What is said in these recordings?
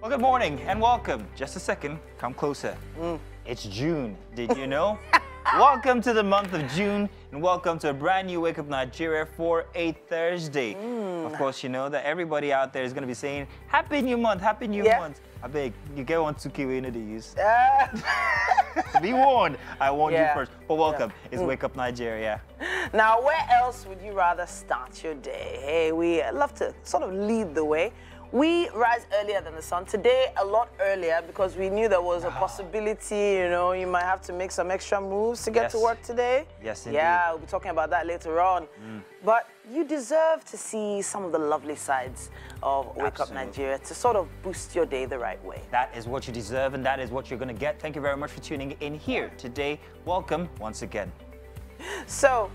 Well, good morning and welcome. Just a second, come closer. It's June, did you know? Welcome to the month of June and welcome to a brand new Wake Up Nigeria for a Thursday. Of course, you know that everybody out there is going to be saying, Happy New Month, Happy New Month. I beg, you get one 2K we need to use. Be warned, I warned you first. But welcome, it's Wake Up Nigeria. Now, where else would you rather start your day? Hey, we love to sort of lead the way. We rise earlier than the sun. Today, a lot earlier because we knew there was a possibility, you know, you might have to make some extra moves to get to work today. Yes, indeed. Yeah, we'll be talking about that later on. But you deserve to see some of the lovely sides of Wake Up Nigeria to sort of boost your day the right way. That is what you deserve and that is what you're going to get. Thank you very much for tuning in here today. Welcome once again. So,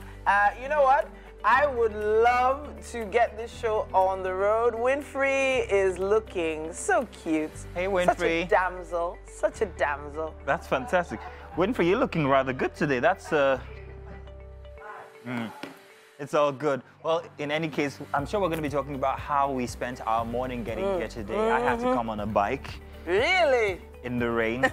you know what? I would love to get this show on the road. Winfrey is looking so cute. Hey, Winfrey. Such a damsel. Such a damsel. That's fantastic. Winfrey, you're looking rather good today. That's, it's all good. Well, in any case, I'm sure we're going to be talking about how we spent our morning getting here today. I had to come on a bike. Really? In the rain.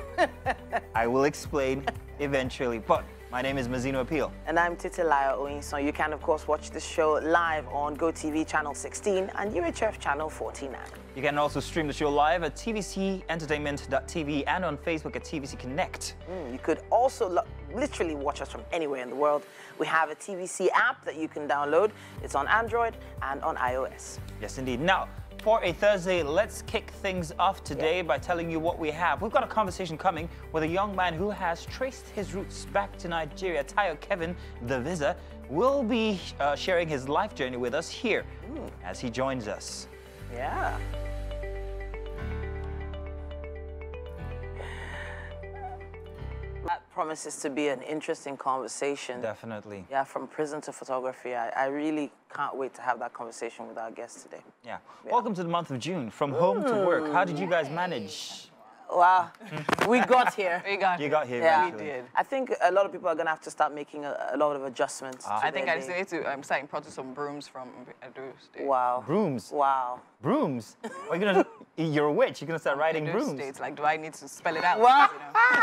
I will explain eventually. But my name is Mazino Appeal. And I'm Titilayo Oyinson. You can, of course, watch the show live on GOTV channel 16 and UHF channel 49. You can also stream the show live at tvcentertainment.tv and on Facebook at TVC Connect. You could also literally watch us from anywhere in the world. We have a TVC app that you can download. It's on Android and on iOS. Yes, indeed. Now, for a Thursday, let's kick things off today by telling you what we have. We've got a conversation coming with a young man who has traced his roots back to Nigeria. Tayo Kevin, the Visa, will be sharing his life journey with us here as he joins us. Yeah. That promises to be an interesting conversation. Definitely. Yeah, from prison to photography. I really can't wait to have that conversation with our guest today. Yeah. Welcome to the month of June. From home to work. How did you guys manage? Wow, we got here. You got here. Yeah, we did. I think a lot of people are going to have to start making a lot of adjustments. I think I just need to start importing some brooms from Edo State. Wow. Brooms? Wow. Brooms? Are you gonna, you're a witch. You're going to start riding Edo brooms. States. Like, do I need to spell it out? Wow.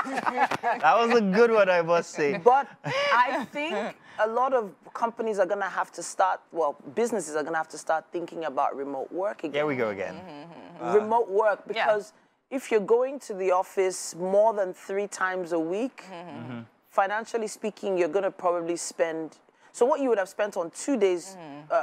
You know? That was a good one, I must say. But I think a lot of companies are going to have to start, well, businesses are going to have to start thinking about remote work again. Here we go again. Remote work, because if you're going to the office more than 3 times a week, financially speaking, you're going to probably spend, so what you would have spent on 2 days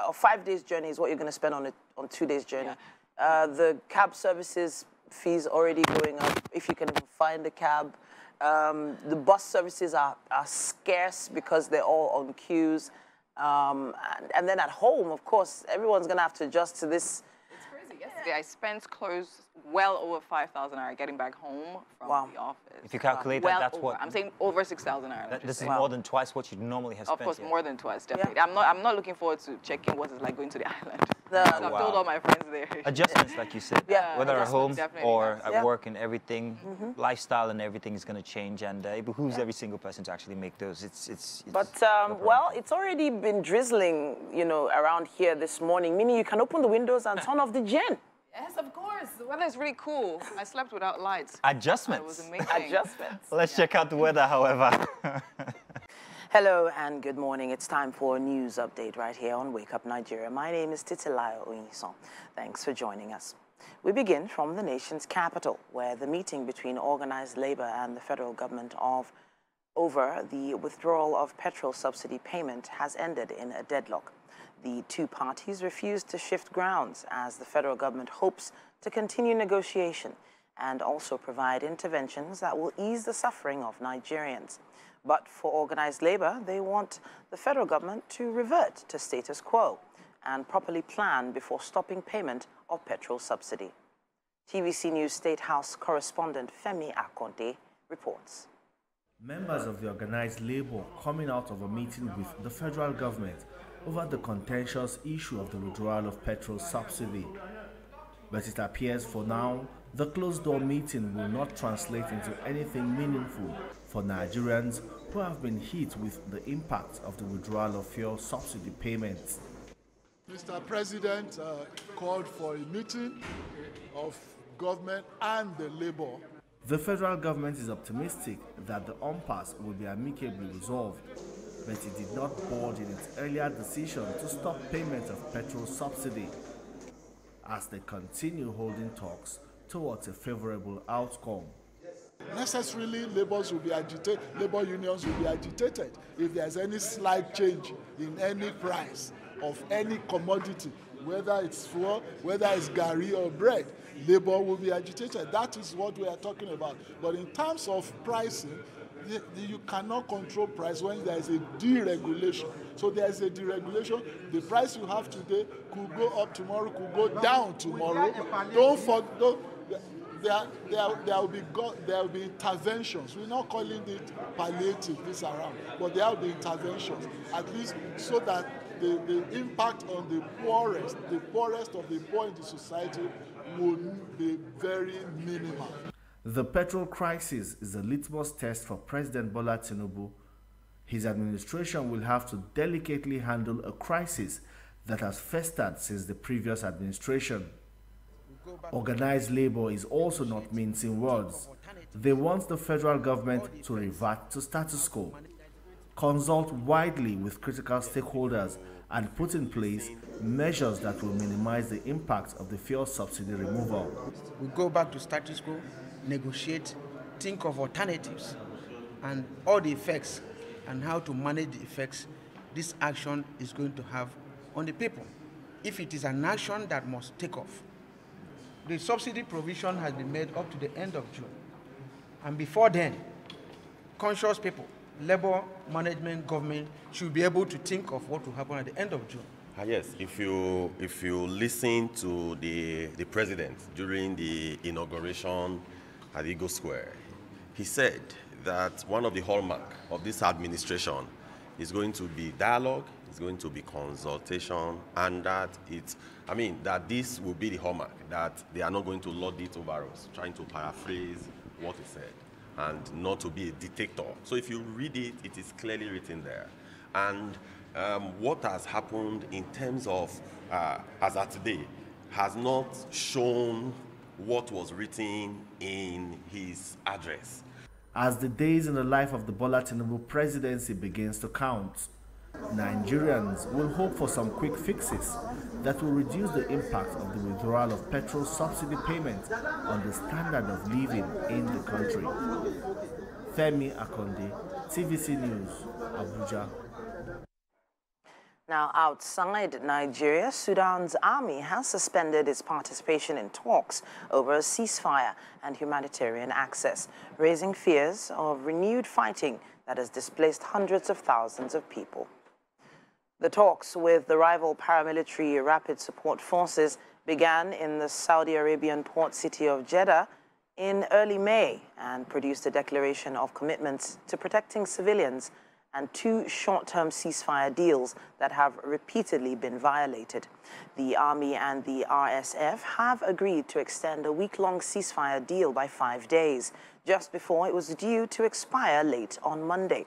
or 5 days journey is what you're going to spend on 2 days journey. The cab services fees already going up, if you can even find a cab. The bus services are scarce because they're all on queues. And then at home, of course, everyone's going to have to adjust to this. It's crazy. Yesterday, I spent close well over 5,000 naira getting back home from the office. If you calculate well that, that's over. what... I'm saying over 6,000 naira. This is more than twice what you normally have spent. Of course, more than twice, definitely. I'm not looking forward to checking what it's like going to the island. So I've told all my friends there. Adjustments, like you said. Whether at home or at work and everything, lifestyle and everything is going to change, and it behooves every single person to actually make those. But, well, it's already been drizzling, you know, around here this morning, meaning you can open the windows and turn off the gen. Yes, of course. The weather is really cool. I slept without lights. Adjustments. It was amazing. Adjustments. Let's check out the weather, however. Hello and good morning. It's time for a news update right here on Wake Up Nigeria. My name is Titilayo Oyinson. Thanks for joining us. We begin from the nation's capital, where the meeting between organized labor and the federal government over the withdrawal of petrol subsidy payment has ended in a deadlock. The two parties refused to shift grounds as the federal government hopes to continue negotiation and also provide interventions that will ease the suffering of Nigerians. But for organized labor, they want the federal government to revert to status quo and properly plan before stopping payment of petrol subsidy. TVC News State House correspondent Femi Akonde reports. Members of the organized labor coming out of a meeting with the federal government over the contentious issue of the withdrawal of petrol subsidy. But it appears for now, the closed-door meeting will not translate into anything meaningful for Nigerians who have been hit with the impact of the withdrawal of fuel subsidy payments. Mr. President called for a meeting of government and the labor. The federal government is optimistic that the impasse will be amicably resolved, but it did not budge in its earlier decision to stop payment of petrol subsidy as they continue holding talks towards a favorable outcome. Necessarily, labor unions will be agitated if there's any slight change in any price of any commodity, whether it's fuel, whether it's gari or bread. Labor will be agitated. That is what we are talking about. But in terms of pricing, you cannot control price when there is a deregulation. So there is a deregulation. The price you have today could go up tomorrow, could go down tomorrow. There will be interventions. We're not calling it palliative this around, but there will be interventions, at least so that the impact on the poorest of the poor in the society will be very minimal. The petrol crisis is a litmus test for President Bola Tinubu. His administration will have to delicately handle a crisis that has festered since the previous administration. Organized labor is also not mincing words. They want the federal government to revert to status quo, consult widely with critical stakeholders, and put in place measures that will minimize the impact of the fuel subsidy removal. We go back to status quo, negotiate, think of alternatives and all the effects and how to manage the effects this action is going to have on the people. If it is an action that must take off, the subsidy provision has been made up to the end of June. And before then, conscious people, labor, management, government should be able to think of what will happen at the end of June. Yes, if you listen to the president during the inauguration at Eagle Square, he said that one of the hallmarks of this administration is going to be dialogue, it's going to be consultation, and that that this will be the hallmark, that they are not going to lord it over us, trying to paraphrase what he said, and not to be a dictator. So if you read it, it is clearly written there. And what has happened in terms of, as at today, has not shown what was written in his address. As the days in the life of the Bola Tinubu presidency begins to count, Nigerians will hope for some quick fixes that will reduce the impact of the withdrawal of petrol subsidy payments on the standard of living in the country. Femi Akonde, TVC News, Abuja. Now, outside Nigeria, Sudan's army has suspended its participation in talks over a ceasefire and humanitarian access, raising fears of renewed fighting that has displaced hundreds of thousands of people. The talks with the rival paramilitary Rapid Support Forces began in the Saudi Arabian port city of Jeddah in early May and produced a declaration of commitments to protecting civilians and 2 short-term ceasefire deals that have repeatedly been violated. The Army and the RSF have agreed to extend a week-long ceasefire deal by 5 days, just before it was due to expire late on Monday.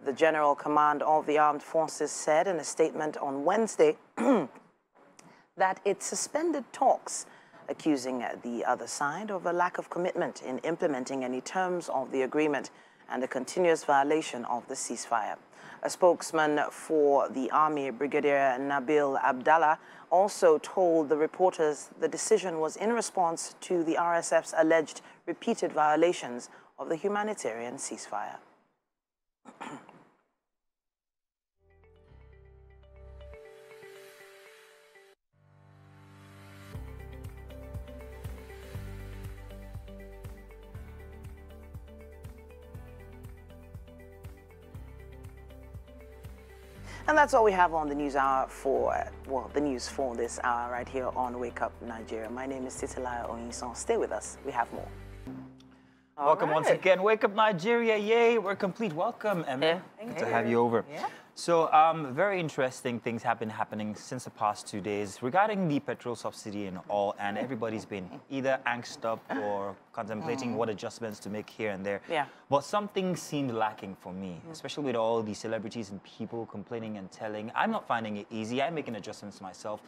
The General Command of the Armed Forces said in a statement on Wednesday that it suspended talks, accusing the other side of a lack of commitment in implementing any terms of the agreement and a continuous violation of the ceasefire. A spokesman for the Army, Brigadier Nabil Abdallah, also told the reporters the decision was in response to the RSF's alleged repeated violations of the humanitarian ceasefire. And that's all we have on the news hour the news for this hour right here on Wake Up Nigeria. My name is Titilayo Onyison. Stay with us. We have more. Welcome once again. Wake Up Nigeria. Yay, we're complete. Welcome, Emma. Good to have you over. Yeah. So, very interesting things have been happening since the past 2 days regarding the petrol subsidy and all, and everybody's been either angst up or contemplating what adjustments to make here and there. Yeah. But something seemed lacking for me, especially with all the celebrities and people complaining and telling. I'm not finding it easy. I'm making adjustments myself.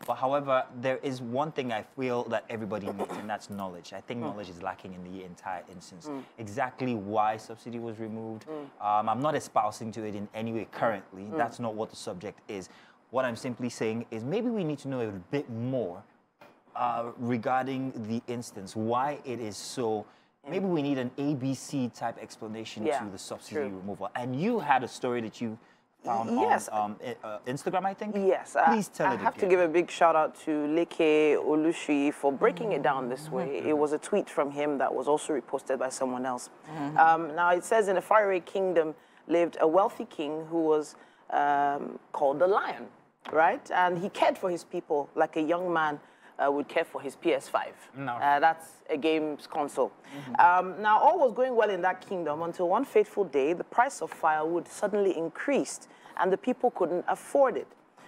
But however, there is one thing I feel that everybody needs, and that's knowledge. I think knowledge is lacking in the entire instance. Exactly why subsidy was removed. I'm not espousing to it in any way currently. That's not what the subject is. What I'm simply saying is maybe we need to know a bit more regarding the instance, why it is so. Maybe we need an ABC type explanation to the subsidy removal. And you had a story that you found on Instagram, I think? Yes. Please tell it I have to give a big shout out to Leke Olushi for breaking it down this way. It was a tweet from him that was also reposted by someone else. Now, it says, in a faraway kingdom lived a wealthy king who was called the Lion, right? And he cared for his people like a young man would care for his PS5. No. That's a games console. Now, all was going well in that kingdom until one fateful day, the price of firewood suddenly increased and the people couldn't afford it.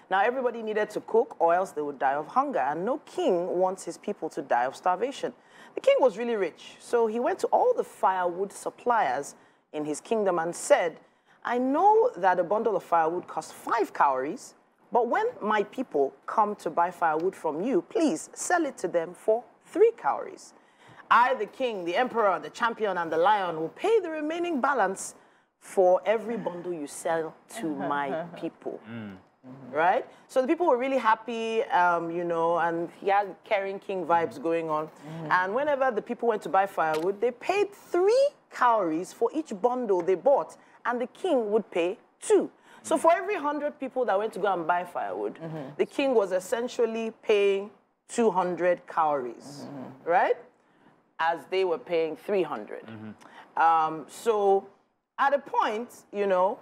Now, everybody needed to cook or else they would die of hunger, and no king wants his people to die of starvation. The king was really rich, so he went to all the firewood suppliers in his kingdom and said, I know that a bundle of firewood costs 5 cowries, but when my people come to buy firewood from you, please sell it to them for 3 cowries. I, the king, the emperor, the champion, and the lion will pay the remaining balance for every bundle you sell to my people. Right? So the people were really happy, you know, and he had caring king vibes going on. And whenever the people went to buy firewood, they paid 3 cowries for each bundle they bought, and the king would pay 2. So for every 100 people that went to go and buy firewood, the king was essentially paying 200 cowries, right? As they were paying 300. So at a point, you know,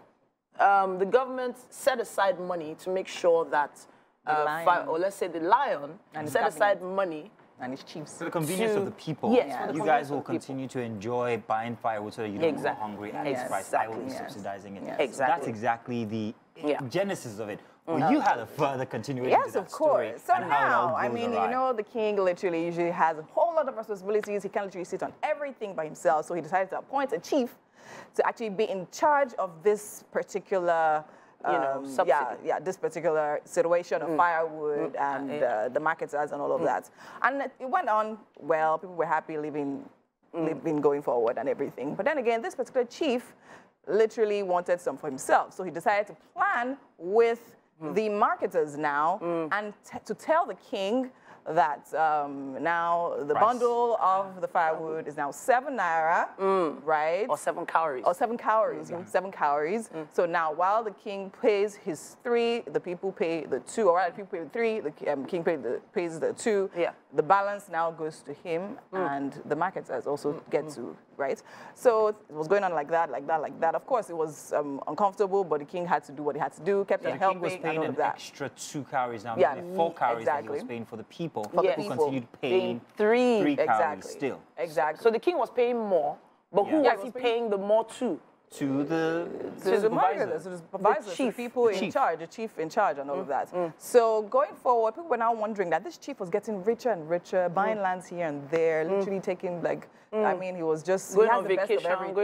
the government set aside money to make sure that, or let's say the lion, set aside money. And its chiefs. For the convenience of the people. Yes, you guys will continue to enjoy buying firewood so that you don't go hungry at this price. I will be subsidizing it. Exactly. That's exactly the genesis of it. Well, you had a further continuation to that story. Yes, of course. So now, I mean, you know, the king literally usually has a whole lot of responsibilities. He can't literally sit on everything by himself. So he decided to appoint a chief to actually be in charge of this particular this particular situation of firewood and the marketers and all of that. And it went on well. People were happy living going forward and everything. But then again, this particular chief literally wanted some for himself. So he decided to plan with the marketers now and to tell the king that now the bundle of the firewood is now 7 naira, right? Or 7 calories. Or 7 calories, 7 calories. So now while the king pays his 3, the people pay the 2, or rather the people pay the 3, the king pays the 2. Yeah. The balance now goes to him and the marketers also get to, right? So it was going on like that, like that, like that. Of course, it was uncomfortable, but the king had to do what he had to do, kept on helping. The king was paying an extra 2 calories now, maybe 4 calories that he was paying for the people. But the people continued paying 3 calories still. Exactly. So the king was paying more, but who was he paying the more to? To the marketers, to the supervisors, the people in charge, the chief in charge and all of that. So going forward, people were now wondering that this chief was getting richer and richer, buying lands here and there, literally taking like, I mean, he was just going on vacation,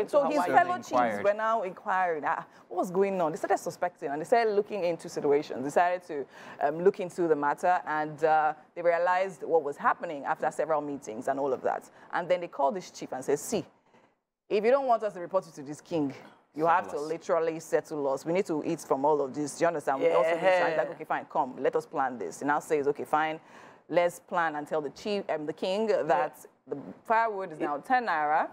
so his fellow chiefs were now inquiring, what was going on? They started suspecting and they started looking into situations. They started to look into the matter and they realized what was happening after several meetings and all of that. And then they called this chief and said, see, if you don't want us to report you to this king, you have to literally settle us. We need to eat from all of this. Do you understand? We also need to like, okay, fine, come, let us plan this. He now says, okay, fine, let's plan and tell the chief and the king that the firewood is now 10 naira,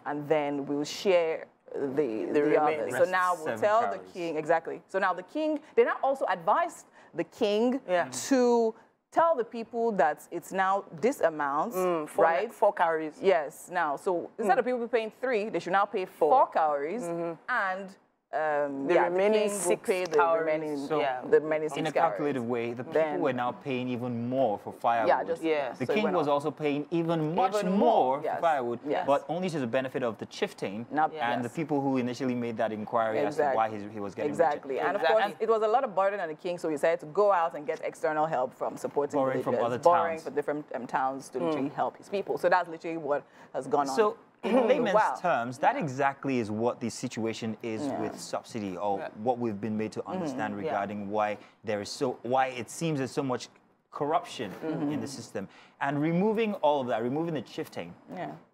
and then we'll share the others. So now we'll tell the king, exactly. So now the king, they now also advised the king to tell the people that it's now this amount, right? Like 4 calories. Yes, now, so instead of people paying 3, they should now pay 4 calories, and the remaining 6 pay the remaining, the remaining 6 in a calculated way, the people were now paying even more for firewood. The king was also paying even much more for firewood, but only to the benefit of the chieftain and the people who initially made that inquiry as to why he was getting richer. And of course, it was a lot of burden on the king, so he decided to go out and get external help from supporting borrowing villagers, from other borrowing towns. from different towns to literally help his people. So that's literally what has gone on. So in layman's terms, that exactly is what the situation is with subsidy, or what we've been made to understand regarding why there is why it seems there's so much corruption in the system. And removing all of that, removing the shifting,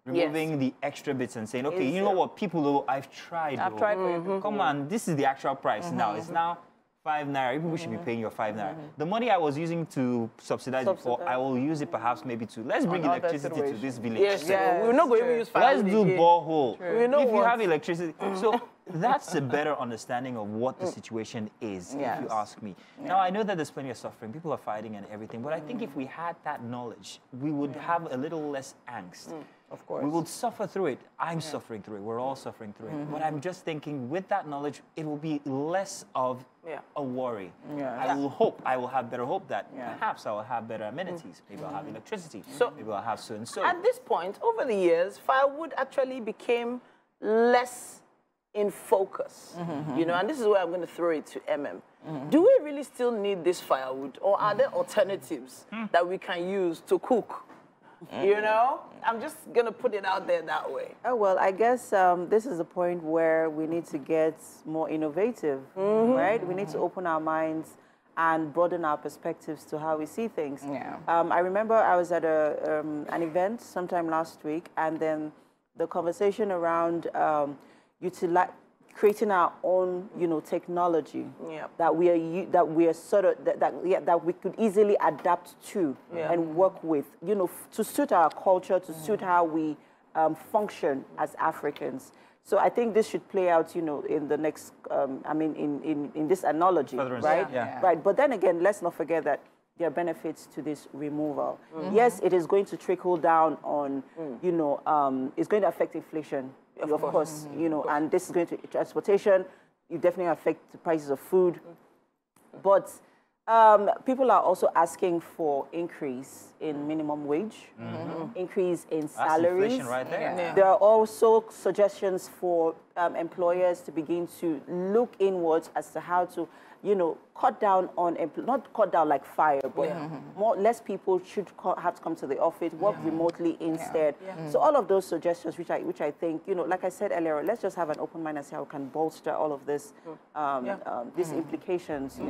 removing the extra bits and saying, okay, you know what, people, though, I've tried for you. Come on, this is the actual price now. It's now 5 naira. People should be paying your 5 naira. The money I was using to subsidize before, I will use it perhaps maybe to, let's bring electricity to this village. Yes, we're not going to use 5 Let's do borehole. If you have electricity. So that's a better understanding of what the situation is, if you ask me. Now, I know that there's plenty of suffering. People are fighting and everything. But I think if we had that knowledge, we would have a little less angst. Of course. We would suffer through it. I'm suffering through it. We're all suffering through it. But I'm just thinking, with that knowledge, it will be less of a worry. I will hope, I will have better hope that perhaps I will have better amenities. Maybe I'll have electricity. Maybe I'll have so and so. At this point, over the years, firewood actually became less in focus. You know, and this is where I'm going to throw it to MM. Do we really still need this firewood, or are there alternatives that we can use to cook? You know, I'm just going to put it out there that way. Oh, well, I guess this is a point where we need to get more innovative, right? We need to open our minds and broaden our perspectives to how we see things. I remember I was at an event sometime last week, and then the conversation around creating our own, technology that we could easily adapt to and work with, to suit our culture, to suit how we function as Africans. So I think this should play out, in the next, in this analogy, right? Right. But then again, let's not forget that there are benefits to this removal. Yes, it is going to trickle down on, it's going to affect inflation. Of course, and this is going to transportation. You definitely affect the prices of food, but people are also asking for increase in minimum wage, increase in salaries. That's inflation right there. There are also suggestions for employers to begin to look inwards as to how to, cut down on, not cut down like fire, but less people should have to come to the office, work remotely instead. So all of those suggestions, which I think, like I said earlier, let's just have an open mind and see how we can bolster all of this, these implications to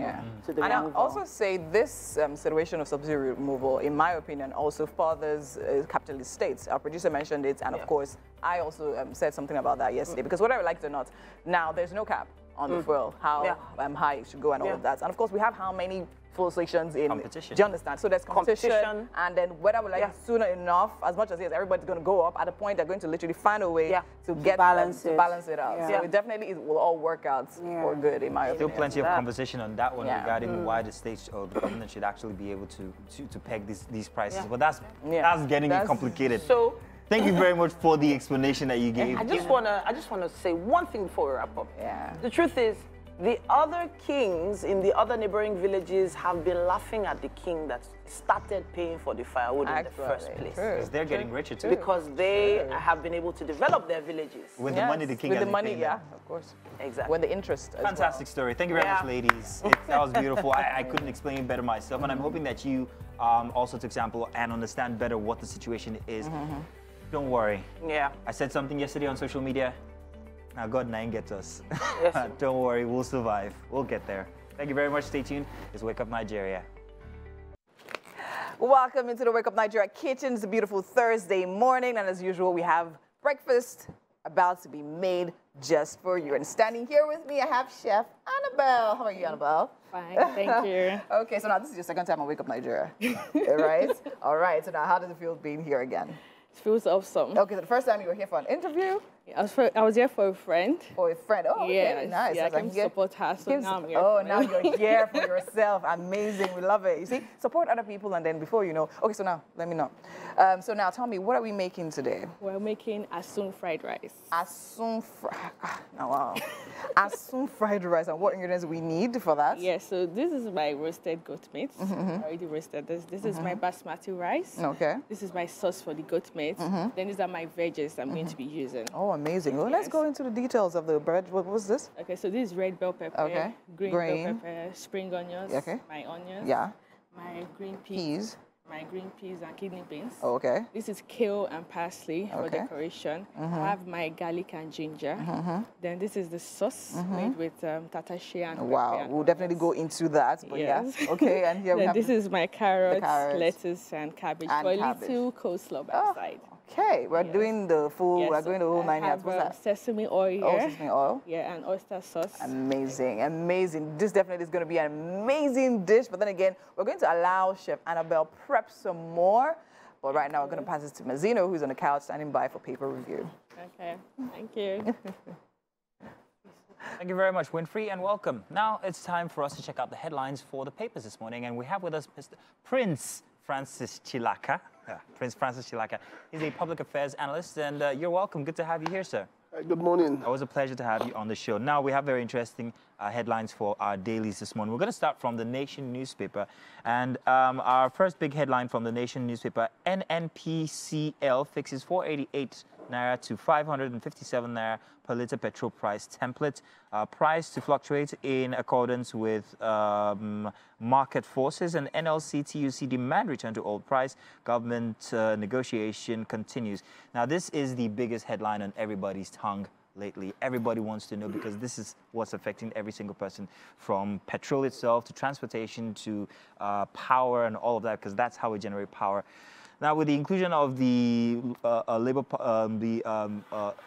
the removal. And I'll also say this situation of subsidy removal, in my opinion, also furthers capitalist states. Our producer mentioned it, and of course, I also said something about that yesterday, because whether I liked it or not, now there's no cap on the fuel, how high it should go and all of that. And of course, we have how many fuel stations in competition. Do you understand? So there's competition, and then whether we like it sooner enough, as much as yes, everybody's going to go up, at a point they're going to literally find a way to get balance it out. So it definitely will all work out for good, in my opinion. Still plenty of conversation on that one regarding why the states or the government should actually be able to peg these prices. But that's getting complicated. So thank you very much for the explanation that you gave. I just wanna say one thing before we wrap up. The truth is, the other kings in the other neighboring villages have been laughing at the king that started paying for the firewood in the first place. Because they're getting richer too. Because they have been able to develop their villages. With the money the king has been paying them. Of course. Exactly. With the interest as Fantastic story. Thank you very much, ladies. That was beautiful. I couldn't explain it better myself, and I'm hoping that you also took example and understand better what the situation is. Don't worry. I said something yesterday on social media. Now God 9 gets us. Don't worry, we'll survive. We'll get there. Thank you very much. Stay tuned. It's Wake Up Nigeria. Welcome into the Wake Up Nigeria kitchen. It's a beautiful Thursday morning, and as usual, we have breakfast about to be made just for you. And standing here with me, I have Chef Annabelle. How are you, Annabelle? Fine, thank you. Okay, so now this is your second time on Wake Up Nigeria, right? All right, so now how does it feel being here again? It feels awesome. Okay, so the first time you were here for an interview? I was here for a friend. For a friend? Oh, okay, yes. nice. Yeah, I came to support her, so now I'm here. Oh, now you're here for yourself. Amazing, we love it. You see, support other people, and then before you know. Okay, so now, let me know. So now, tell me, what are we making today? We're making asun fried rice. Asun fried rice, and what ingredients we need for that? Yes, so this is my roasted goat meat. Already roasted. This is my basmati rice. Okay. This is my sauce for the goat meat. Then these are my veggies I'm going to be using. Oh, amazing. Well, let's go into the details of the bread. What was this? Okay, so this is red bell pepper, green bell pepper, spring onions, my onions, my green peas, my green peas and kidney beans. Oh, okay. This is kale and parsley for decoration. I have my garlic and ginger. Then this is the sauce made with tatache and wow, and we'll definitely go into that. But yes. yeah, okay. And here we have this is my carrots, carrots, lettuce, and cabbage for a little coleslaw by the side. Okay, we're doing the full, we're going the whole 9 yards. What's that? Sesame oil here. Oh, sesame oil. Yeah, and oyster sauce. Amazing, amazing. This definitely is going to be an amazing dish. But then again, we're going to allow Chef Annabelle prep some more. But right now, we're going to pass this to Mazino, who's on the couch standing by for paper review. Okay, thank you. Thank you very much, Winfrey, and welcome. Now it's time for us to check out the headlines for the papers this morning. And we have with us Mr. Prince Francis Chilaka. Prince Francis Chilaka. He's a public affairs analyst, and you're welcome. Good to have you here, sir. Good morning. Always a pleasure to have you on the show. Now, we have very interesting headlines for our dailies this morning. We're going to start from the Nation newspaper. And our first big headline from the Nation newspaper, NNPCL fixes 488 Naira to 557 Naira per litre petrol price template. Price to fluctuate in accordance with market forces, and NLC TUC demand return to old price. Government negotiation continues. Now, this is the biggest headline on everybody's tongue lately. Everybody wants to know, because this is what's affecting every single person, from petrol itself to transportation to power and all of that, because that's how we generate power. Now, with the inclusion of the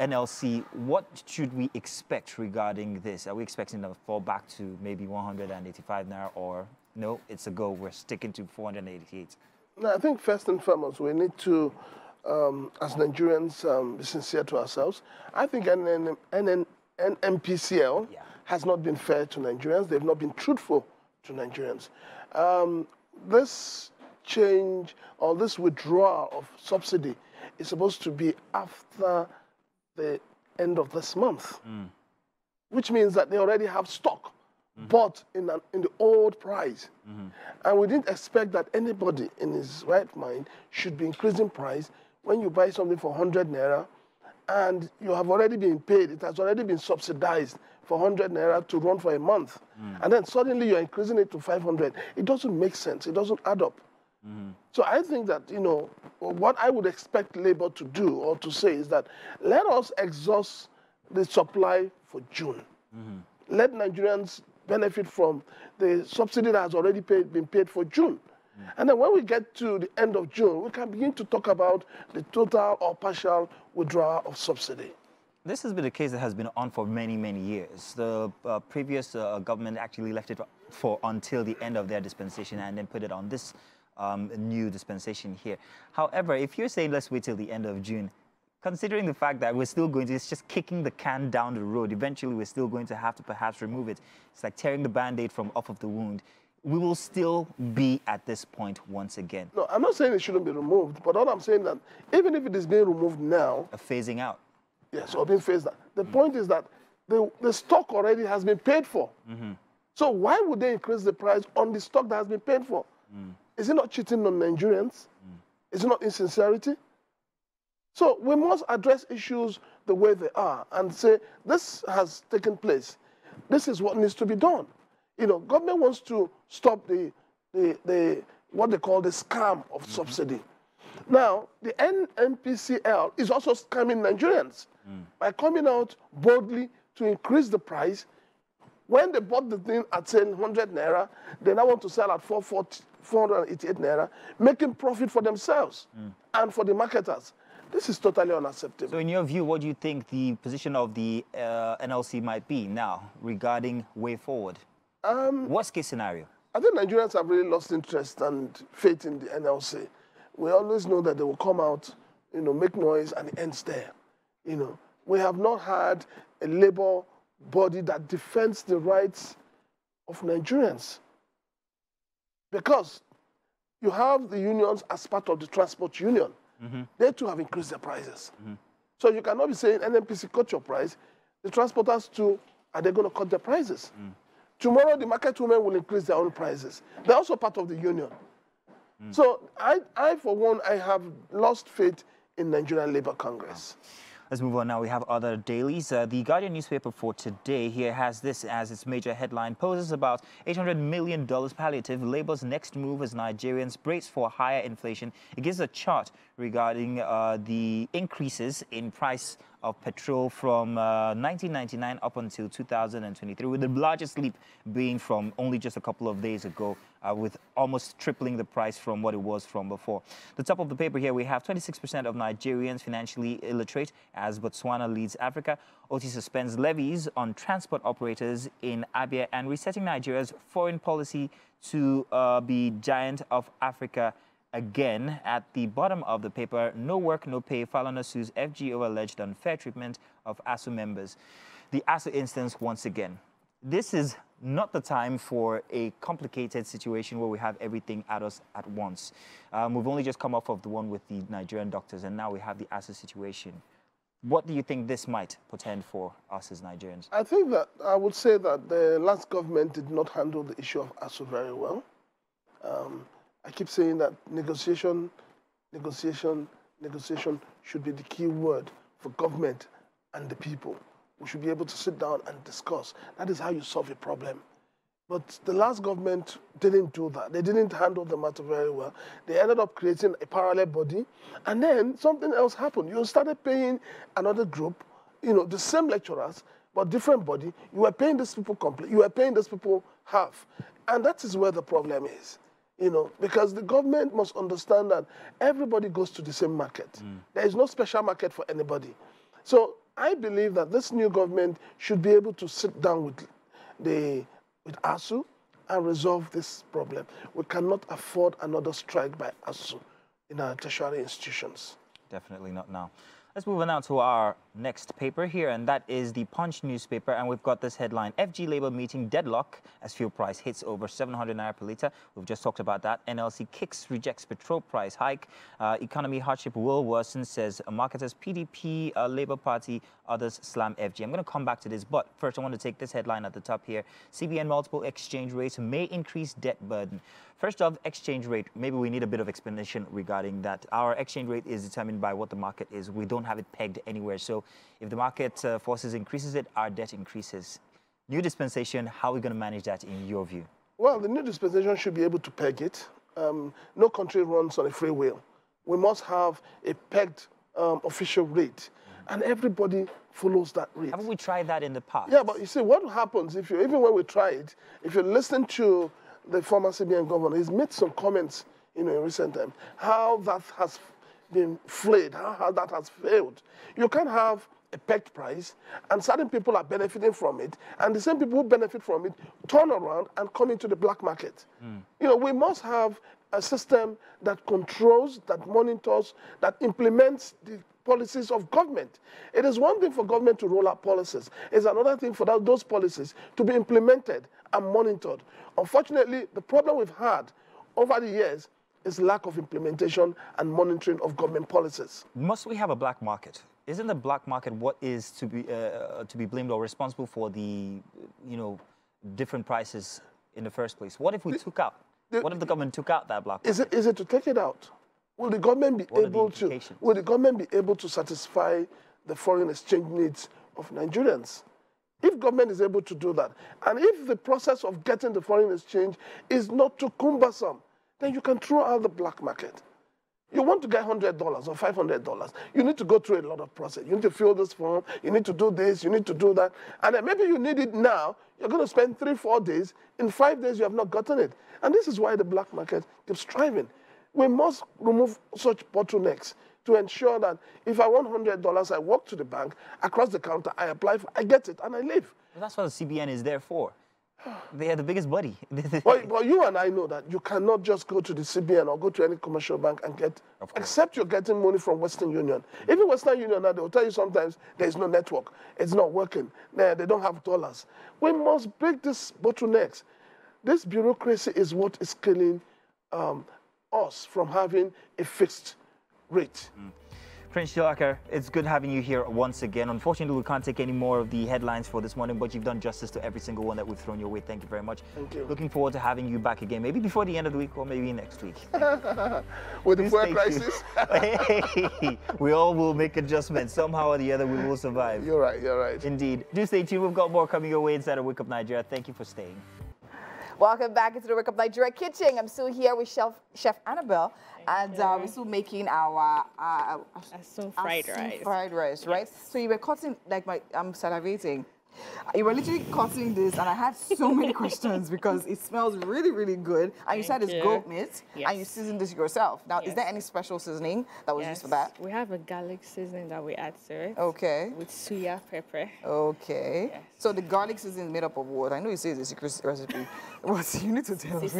NLC, what should we expect regarding this? Are we expecting to fall back to maybe 185 Naira, or no, it's a go, we're sticking to 488? No, I think first and foremost, we need to, as Nigerians, be sincere to ourselves. I think NNPCL has not been fair to Nigerians. They've not been truthful to Nigerians. This change or this withdrawal of subsidy is supposed to be after the end of this month, which means that they already have stock bought in the old price. And we didn't expect that anybody in his right mind should be increasing price when you buy something for 100 Naira and you have already been paid, it has already been subsidized for 100 Naira to run for a month. And then suddenly you're increasing it to 500. It doesn't make sense. It doesn't add up. So I think that, you know, what I would expect Labour to do or to say is that let us exhaust the supply for June. Let Nigerians benefit from the subsidy that has already been paid for June. And then when we get to the end of June, we can begin to talk about the total or partial withdrawal of subsidy. This has been a case that has been on for many, many years. The previous government actually left it for until the end of their dispensation and then put it on this new dispensation here. However, if you're saying let's wait till the end of June, considering the fact that we're still going to, it's just kicking the can down the road. Eventually, we're still going to have to perhaps remove it. It's like tearing the Band-Aid from off of the wound. We will still be at this point once again. No, I'm not saying it shouldn't be removed, but all I'm saying that even if it is being removed now... A phasing out. Yes, or being phased out. The point is that the stock already has been paid for. So why would they increase the price on the stock that has been paid for? Is it not cheating on Nigerians? Is it not insincerity? So we must address issues the way they are and say, this has taken place. This is what needs to be done. You know, government wants to stop the what they call the scam of subsidy. Now, the NNPCL is also scamming Nigerians by coming out boldly to increase the price. When they bought the thing at, say, 100 Naira, they now want to sell at 488 Naira, making profit for themselves and for the marketers. This is totally unacceptable. So in your view, what do you think the position of the NLC might be now regarding way forward? Worst case scenario? I think Nigerians have really lost interest and faith in the NLC. We always know that they will come out, you know, make noise and it ends there. You know, we have not had a labor body that defends the rights of Nigerians. Because you have the unions as part of the transport union. They too have increased their prices. So you cannot be saying NNPC cut your price. The transporters too, are they going to cut their prices? Tomorrow the market women will increase their own prices. They're also part of the union. So I, for one, I have lost faith in Nigerian Labour Congress. Let's move on now. We have other dailies. The Guardian newspaper for today here has this as its major headline. Poses about $800 million palliative. Labour's next move as Nigerians brace for higher inflation. It gives a chart regarding the increases in price of petrol from 1999 up until 2023, with the largest leap being from only just a couple of days ago, with almost tripling the price from what it was from before. The top of the paper here, we have 26% of Nigerians financially illiterate as Botswana leads Africa. OT suspends levies on transport operators in Abia and resetting Nigeria's foreign policy to be giant of Africa again. At the bottom of the paper, no work, no pay. Falana sues FG over alleged unfair treatment of ASU members. The ASU instance once again. This is not the time for a complicated situation where we have everything at us at once. We've only just come off of the one with the Nigerian doctors, and now we have the ASU situation. What do you think this might portend for us as Nigerians? I think that I would say that the last government did not handle the issue of ASU very well. I keep saying that negotiation should be the key word for government and the people. We should be able to sit down and discuss. That is how you solve a problem. But the last government didn't do that. They didn't handle the matter very well. They ended up creating a parallel body, and then something else happened. You started paying another group, the same lecturers, but different body. You were paying these people complete. You were paying these people half. And that is where the problem is. Because the government must understand that everybody goes to the same market. There is no special market for anybody. So I believe that this new government should be able to sit down with ASU and resolve this problem. We cannot afford another strike by ASU in our tertiary institutions. Definitely not now. Let's move on now to our next paper here, and that is the Punch newspaper, and we've got this headline: FG Labour meeting deadlock as fuel price hits over 700 naira per litre. We've just talked about that. NLC rejects petrol price hike. Economy hardship will worsen, says marketers. PDP, Labour Party, others slam FG. I'm going to come back to this, but first I want to take this headline at the top here. CBN multiple exchange rates may increase debt burden. First off, exchange rate. Maybe we need a bit of explanation regarding that. Our exchange rate is determined by what the market is. We don't have it pegged anywhere. So if the market forces increases it, our debt increases. New dispensation, how are we going to manage that in your view? Well, the new dispensation should be able to peg it. No country runs on a free will. We must have a pegged official rate, and everybody follows that rate. Haven't we tried that in the past? Yeah, but you see, what happens if even when we try it, if you listen to the former CBN governor, he's made some comments, in recent times, how that has been flayed, how that has failed. You can't have a pegged price, and certain people are benefiting from it, and the same people who benefit from it turn around and come into the black market. We must have a system that controls, that monitors, that implements the policies of government. It is one thing for government to roll out policies. It's another thing for those policies to be implemented and monitored. Unfortunately, the problem we've had over the years is lack of implementation and monitoring of government policies. Must we have a black market? Isn't the black market what is to be blamed or responsible for the, different prices in the first place? What if we what if the government took out that black market? Is it to take it out? Will the government be able to satisfy the foreign exchange needs of Nigerians? If government is able to do that, and if the process of getting the foreign exchange is not too cumbersome, then you can throw out the black market. You want to get $100 or $500, you need to go through a lot of process. You need to fill this form, you need to do this, you need to do that, and then maybe you need it now, you're going to spend 3-4 days, in 5 days you have not gotten it. And this is why the black market keeps thriving. We must remove such bottlenecks to ensure that if I want $100, I walk to the bank, across the counter, I apply for, I get it, and I leave. Well, that's what the CBN is there for. They are the biggest body. Well, you and I know that you cannot just go to the CBN or go to any commercial bank and get, except you're getting money from Western Union. Even Western Union now, they'll tell you sometimes there's no network. It's not working. They don't have dollars. We must break these bottlenecks. This bureaucracy is what is killing us from having a fixed rate. Prince Chilaka, it's good having you here once again. Unfortunately, we can't take any more of the headlines for this morning, but you've done justice to every single one that we've thrown your way. Thank you very much. Thank you. Looking forward to having you back again, maybe before the end of the week or maybe next week. With the fuel crisis? Hey, we all will make adjustments. Somehow or the other, we will survive. You're right, you're right. Indeed. Do stay tuned. We've got more coming your way inside of Wake Up Nigeria. Thank you for staying. Welcome back into the Wake Up Nigeria kitchen. I'm still here with Chef Annabelle, and we're still making our Assume fried rice. Fried rice, Yes. right? So you were cutting, like I'm salivating. You were literally cutting this, and I had so many questions because it smells really, really good. And you said it's goat meat, and you seasoned this yourself. Now, is there any special seasoning that was used for that? We have a garlic seasoning that we add to it. Okay. With suya pepper. Okay. Yes. So the garlic seasoning is made up of what? I know you say it's a secret recipe. What you need to tell us?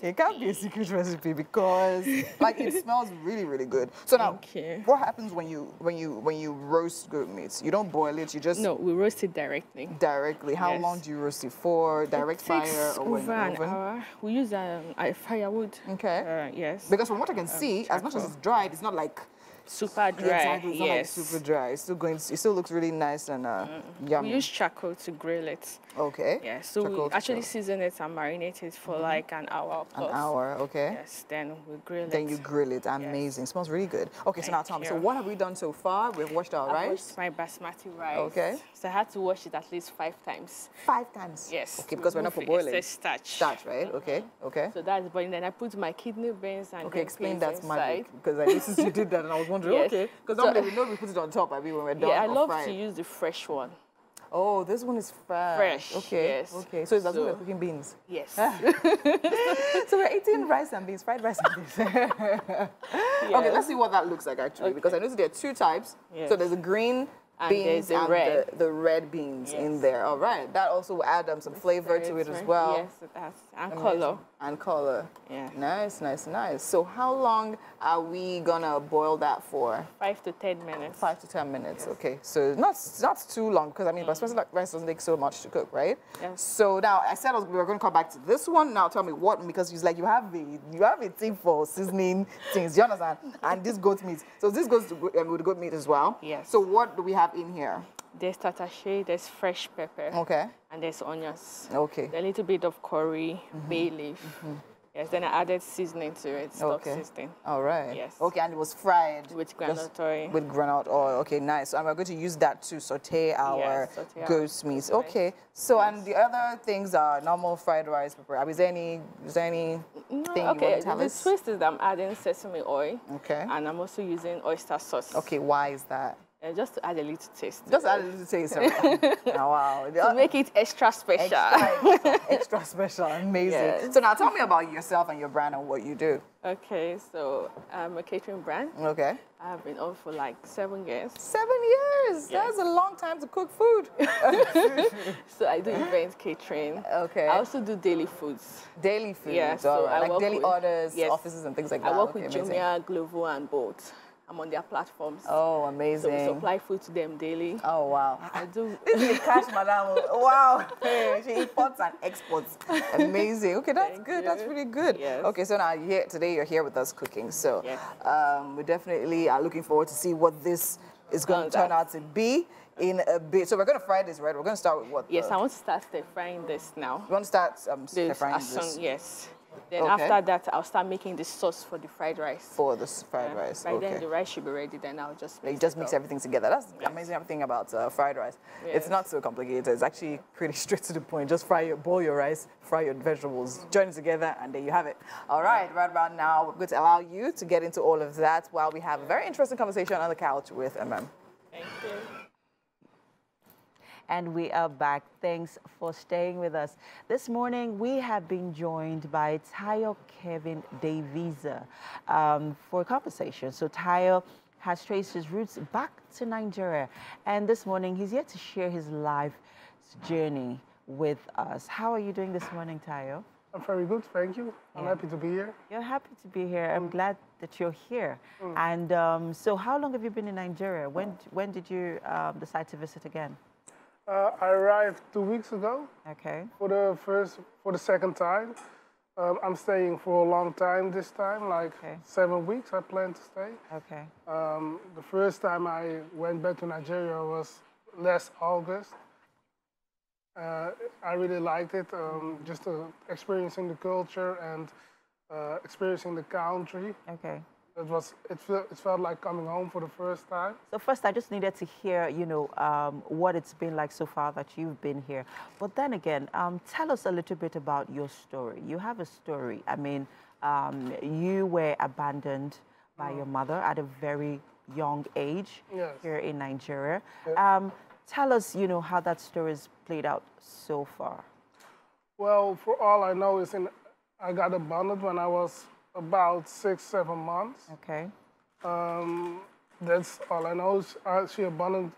It can't be a secret recipe because like it smells really, really good. So now, what happens when you roast goat meat? You don't boil it. You just we roast it directly. Directly. How long do you roast it for? Direct fire or over an hour. We use firewood. Okay. Yes. Because from what I can see, as much as it's dried, it's not like super dry. Exactly. It's not like super dry. It's still it still looks really nice and yummy. We use charcoal to grill it. Okay. Yeah. So we actually season it and marinate it for like an hour plus. An hour. Okay. Yes. Then we grill it. Then you grill it. Amazing. It smells really good. Okay. So now tell me. So what have we done so far? We've washed our rice. I washed my basmati rice. Okay. So I had to wash it at least 5 times. 5 times. Yes. Okay. Because we're not for boiling. It's starch. Starch, right? Okay. Okay. So that's boiling. Then I put my kidney beans and explain that magic because I noticed you did that and I was wondering. Okay. Because normally we know we put it on top. I mean when we're done. Yeah, I love to use the fresh one. Oh, this one is fresh. Fresh. Okay. Yes. Okay. So that's we're cooking beans. Yes. So we're eating rice and beans, fried rice and beans. Okay, let's see what that looks like actually, because I noticed there are 2 types. Yes. So there's a green beans and the red beans in there. All right. That also will add some flavor to it as well. Yes, it has. And color. And color. Yeah. Nice, nice, nice. So how long are we gonna boil that for? 5 to 10 minutes. 5 to 10 minutes. Yes. Okay. So not too long because I mean, basmati like rice doesn't take so much to cook, right? Yes. So now I said we were going to come back to this one. Now tell me what, because you like you have a thing for seasoning things. You understand? And this goat meat. So this goes with goat meat as well. Yes. So what do we have in here? There's tatashe, there's fresh pepper. Okay. And there's onions. Okay. A little bit of curry, bay leaf. Yes, then I added seasoning to it, stock seasoning. All right. Yes. Okay, and it was fried. With groundnut oil. With groundnut oil. Okay, nice. And we're going to use that to saute our goat's meat. Okay. So, and the other things are normal fried rice pepper. Is there any thing you want to tell us? The twist is that I'm adding sesame oil. Okay. And I'm also using oyster sauce. Okay, why is that? Just to add a little taste. Just add a little taste. Oh, wow. To make it extra special. Extra special. Amazing. Yes. So now tell me about yourself and your brand and what you do. Okay, so I'm a catering brand. Okay. I've been on for like 7 years. 7 years? Yes. That's a long time to cook food. So I do event catering. Okay. I also do daily foods. Daily foods? Yeah, so right. I like daily orders, offices and things like that. I work with Jumia, Glovo, and Bolt. I'm on their platforms. Oh, amazing. So we supply food to them daily. Oh, wow. I do. This is cash, madam. Wow. She imports and exports. Amazing. Okay, that's good. That's really good. Yes. Okay, so now today you're here with us cooking. So we definitely are looking forward to see what this is going to turn out to be in a bit. So we're going to fry this, right? We're going to start with what? Yes, I want to start stir frying this now. You want to start stir frying this? Yes. Then after that, I'll start making the sauce for the fried rice. For the fried rice, By then, the rice should be ready. Then I'll just mix everything together. That's the amazing thing about fried rice. Yes. It's not so complicated. It's actually pretty straight to the point. Just boil your rice, fry your vegetables, join it together, and there you have it. All right, right about now, we're going to allow you to get into all of that while we have a very interesting conversation on the couch with MM. Thank you. And we are back. Thanks for staying with us. This morning, we have been joined by Tayo Kevin Daviza for a conversation. So Tayo has traced his roots back to Nigeria. And this morning, he's here to share his life journey with us. How are you doing this morning, Tayo? I'm very good, thank you. I'm happy to be here. You're happy to be here. I'm glad that you're here. And so how long have you been in Nigeria? When did you decide to visit again? I arrived 2 weeks ago. Okay. For the second time. I'm staying for a long time this time, like 7 weeks I plan to stay. Okay. The first time I went back to Nigeria was last August. I really liked it, just experiencing the culture and experiencing the country. Okay. It felt like coming home for the first time. So first, I just needed to hear, what it's been like so far that you've been here. But then again, tell us a little bit about your story. You have a story. I mean, you were abandoned by your mother at a very young age here in Nigeria. Tell us, how that story has played out so far. Well, for all I know, I got abandoned when I was about 6, 7 months. Okay. That's all I know. She abandoned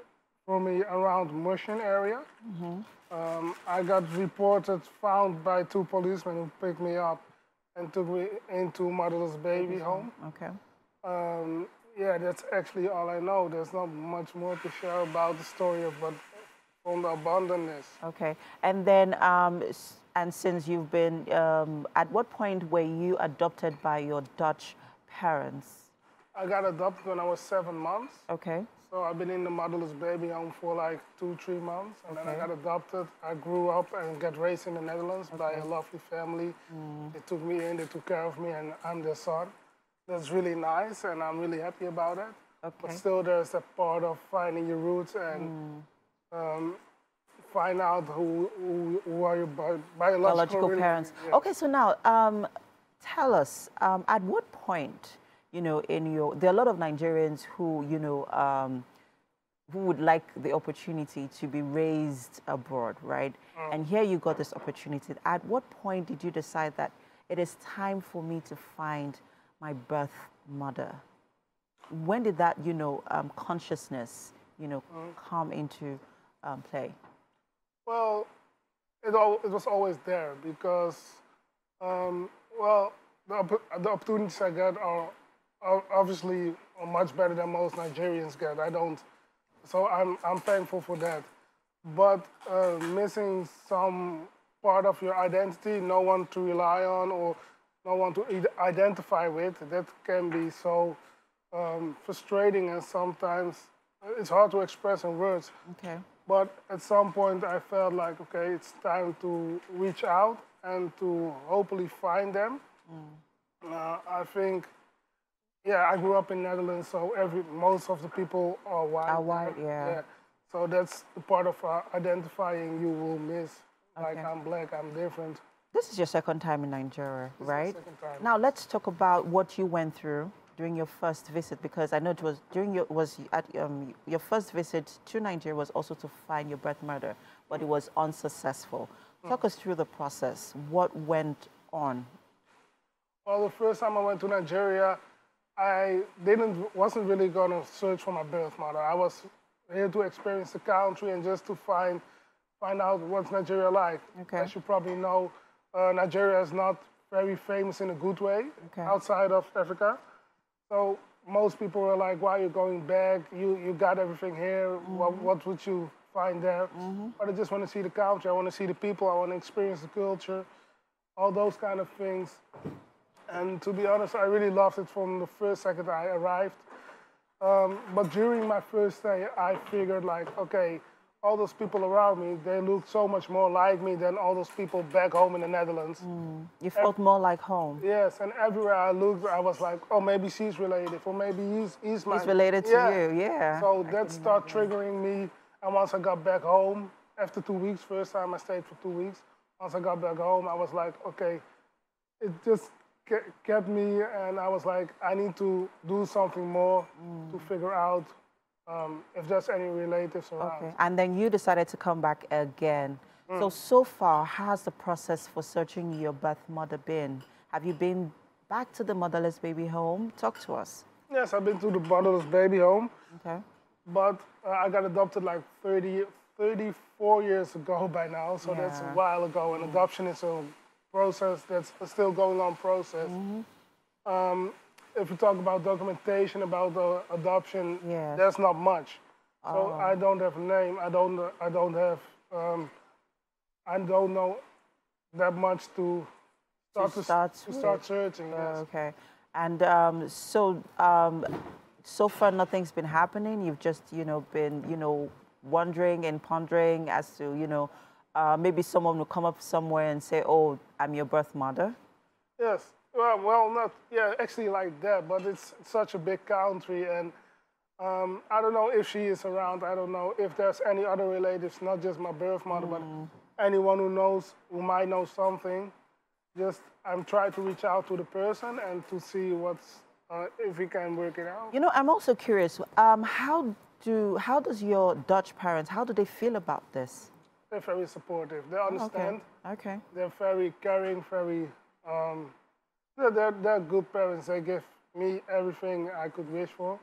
for me around Mushin area. I got found by 2 policemen who picked me up and took me into motherless baby home. Okay. Yeah, that's actually all I know. There's not much more to share about the story from the abandonness. Okay. And then, and since you've been, at what point were you adopted by your Dutch parents? I got adopted when I was 7 months. Okay. So I've been in the motherless baby home for like 2, 3 months. And then I got adopted. I grew up and got raised in the Netherlands by a lovely family. They took me in, they took care of me, and I'm their son. That's really nice, and I'm really happy about it. Okay. But still, there's a part of finding your roots and find out who are your biological parents. Yeah. Okay, so now tell us, at what point, there are a lot of Nigerians who, who would like the opportunity to be raised abroad, right? And here you got this opportunity. At what point did you decide that it is time for me to find my birth mother? When did that, consciousness, come into play? Well, it was always there because, well, the opportunities I get are obviously much better than most Nigerians get. So I'm thankful for that. But missing some part of your identity, no one to rely on or no one to identify with, that can be so frustrating, and sometimes it's hard to express in words. Okay. But at some point I felt like, okay, it's time to reach out and to hopefully find them. I think, I grew up in Netherlands, so most of the people are white. Are white, yeah. So that's the part of identifying you will miss. Like, I'm black, I'm different. This is your second time in Nigeria, right? Second time. Now let's talk about what you went through during your first visit, because I know it was your first visit to Nigeria was also to find your birth mother, but it was unsuccessful. Talk us through the process. What went on? Well, the first time I went to Nigeria, I wasn't really going to search for my birth mother. I was here to experience the country and just to find out what's Nigeria like. Okay. As you probably know, Nigeria is not very famous in a good way outside of Africa. So most people were like, why are you going back? You got everything here. What would you find there? But I just want to see the country. I want to see the people. I want to experience the culture, all those kind of things. And to be honest, I really loved it from the first second I arrived. But during my first day, I figured like, okay, all those people around me, they look so much more like me than all those people back home in the Netherlands. You felt more like home. Yes, and everywhere I looked, I was like, oh, maybe she's related, or maybe he's related to you, yeah. So that started triggering me. And once I got back home, after 2 weeks, first time I stayed for 2 weeks, once I got back home, I was like, okay, it just kept me, and I was like, I need to do something more to figure out if there's any relatives around. Okay, and then you decided to come back again. So far, how's the process for searching your birth mother been? Have you been back to the motherless baby home? Talk to us. Yes, I've been to the motherless baby home. Okay. But I got adopted like 34 years ago by now, so that's a while ago, and adoption is a process that's still going on process. If you talk about documentation about the adoption, there's not much. So I don't have a name. I don't know that much to start searching. Yes. Okay. And so far nothing's been happening. You've just, been, wondering and pondering as to, maybe someone will come up somewhere and say, oh, I'm your birth mother. Yes. Well, not, actually like that, but it's such a big country, and I don't know if she is around. I don't know if there's any other relatives, not just my birth mother, but anyone who might know something. Just, I'm trying to reach out to the person and to see if we can work it out. I'm also curious, how does your Dutch parents, how do they feel about this? They're very supportive. They understand. Okay. They're very caring, very, they're good parents. They give me everything I could wish for.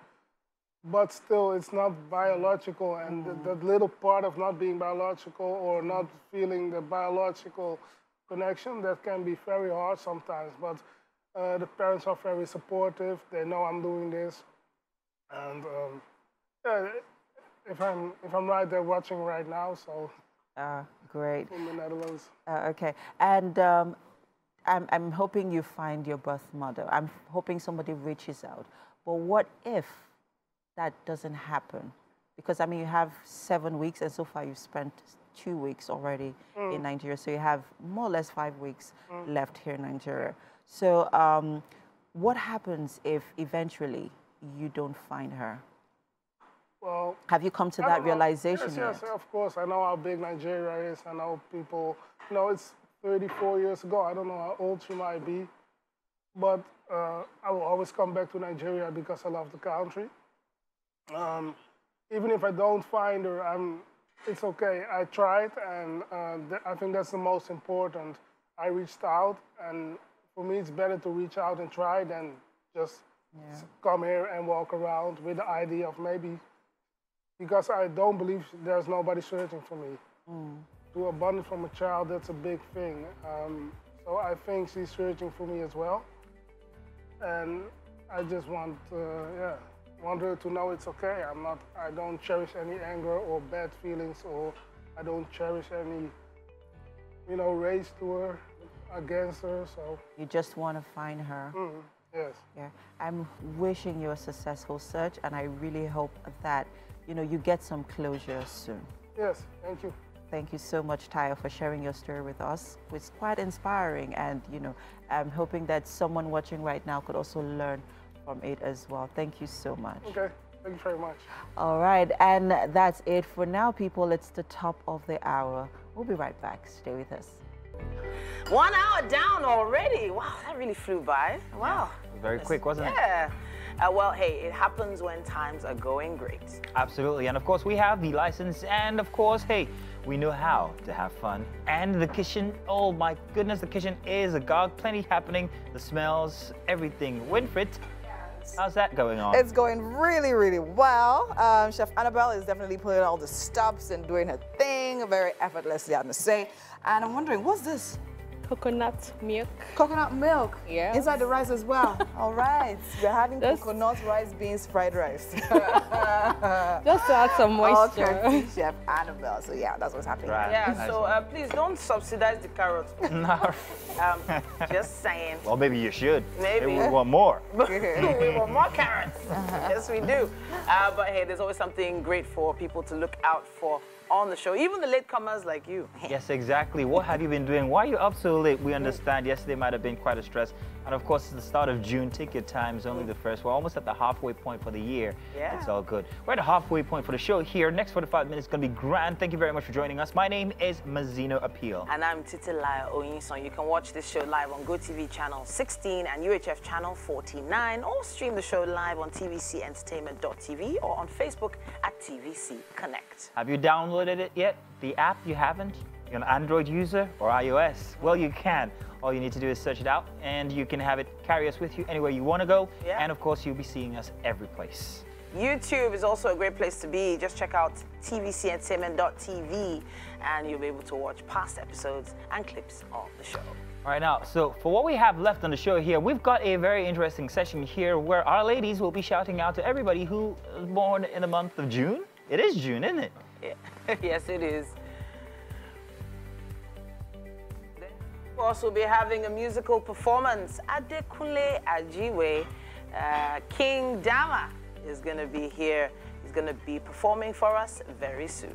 But still, it's not biological, and that little part of not being biological or not feeling the biological connection, that can be very hard sometimes. But the parents are very supportive. They know I'm doing this, and if I'm right, they're watching right now. So. Great. In the Netherlands. Okay, and I'm hoping you find your birth mother. I'm hoping somebody reaches out. But what if that doesn't happen? Because, you have 7 weeks, and so far you've spent 2 weeks already in Nigeria. So you have more or less 5 weeks left here in Nigeria. So what happens if eventually you don't find her? Well, have you come to that realization yet? Yes, of course. I know how big Nigeria is. I know people, it's 34 years ago. I don't know how old she might be. But I will always come back to Nigeria because I love the country. Even if I don't find her, it's okay. I tried, and I think that's the most important. I reached out, and for me, it's better to reach out and try than just come here and walk around with the idea of maybe, because I don't believe there's nobody searching for me. To abandon from a child, that's a big thing. So I think she's searching for me as well. And I just want her to know it's okay. I don't cherish any anger or bad feelings, or I don't cherish any, race to her, against her, so. You just want to find her. Yes. Yeah. I'm wishing you a successful search, and I really hope that, you get some closure soon. Yes, thank you. Thank you so much, Tayo, for sharing your story with us. It's quite inspiring, and, I'm hoping that someone watching right now could also learn from it as well. Thank you so much. Okay, thank you very much. All right, and that's it for now, people. It's the top of the hour. We'll be right back. Stay with us. 1 hour down already. Wow, that really flew by. Wow. Yeah, very quick, wasn't it? Yeah. Well, hey, it happens when times are going great. Absolutely. And of course, we have the license. And of course, hey, we know how to have fun. And the kitchen, oh my goodness, the kitchen is agog. Plenty happening. The smells, everything. Winfred, how's that going on? It's going really, really well. Chef Annabelle is definitely putting all the stops and doing her thing very effortlessly, I must say. And I'm wondering, what's this? Coconut milk. Coconut milk? Yeah. Inside the rice as well. All right. We're having coconut rice beans fried rice. Just to add some moisture. Okay, Chef Annabelle. So yeah, that's what's happening. Right. Yeah, Nice so one. please don't subsidize the carrots. No. Just saying. Well, maybe you should. Maybe. We want more. We want more carrots. Yes, we do. But hey, there's always something great for people to look out for on the show, even the latecomers like you. Yes, exactly. What have you been doing? Why are you up so late? We understand yesterday might have been quite a stress. And of course, it's the start of June. Take your time. It's only the first. We're almost at the halfway point for the year. Yeah. It's all good. We're at the halfway point for the show here. Next 45 minutes is going to be grand. Thank you very much for joining us. My name is Mazino Appeal. And I'm Titilaya Oyinson. You can watch this show live on GOTV channel 16 and UHF channel 49, or stream the show live on tvcentertainment.tv or on Facebook at TVC Connect. Have you downloaded it yet? The app you haven't? You're an Android user or iOS? Well, you can. All you need to do is search it out, and you can have it carry us with you anywhere you want to go. Yeah. And of course, you'll be seeing us every place. YouTube is also a great place to be. Just check out tvcentertainment.tv and you'll be able to watch past episodes and clips of the show. All right, now, so for what we have left on the show here, we've got a very interesting session here where our ladies will be shouting out to everybody who was born in the month of June. It is June, isn't it? Yeah. Yes, it is. Of course, we'll be having a musical performance. Adekunle Ajiwe, King Dama, is going to be here. He's going to be performing for us very soon.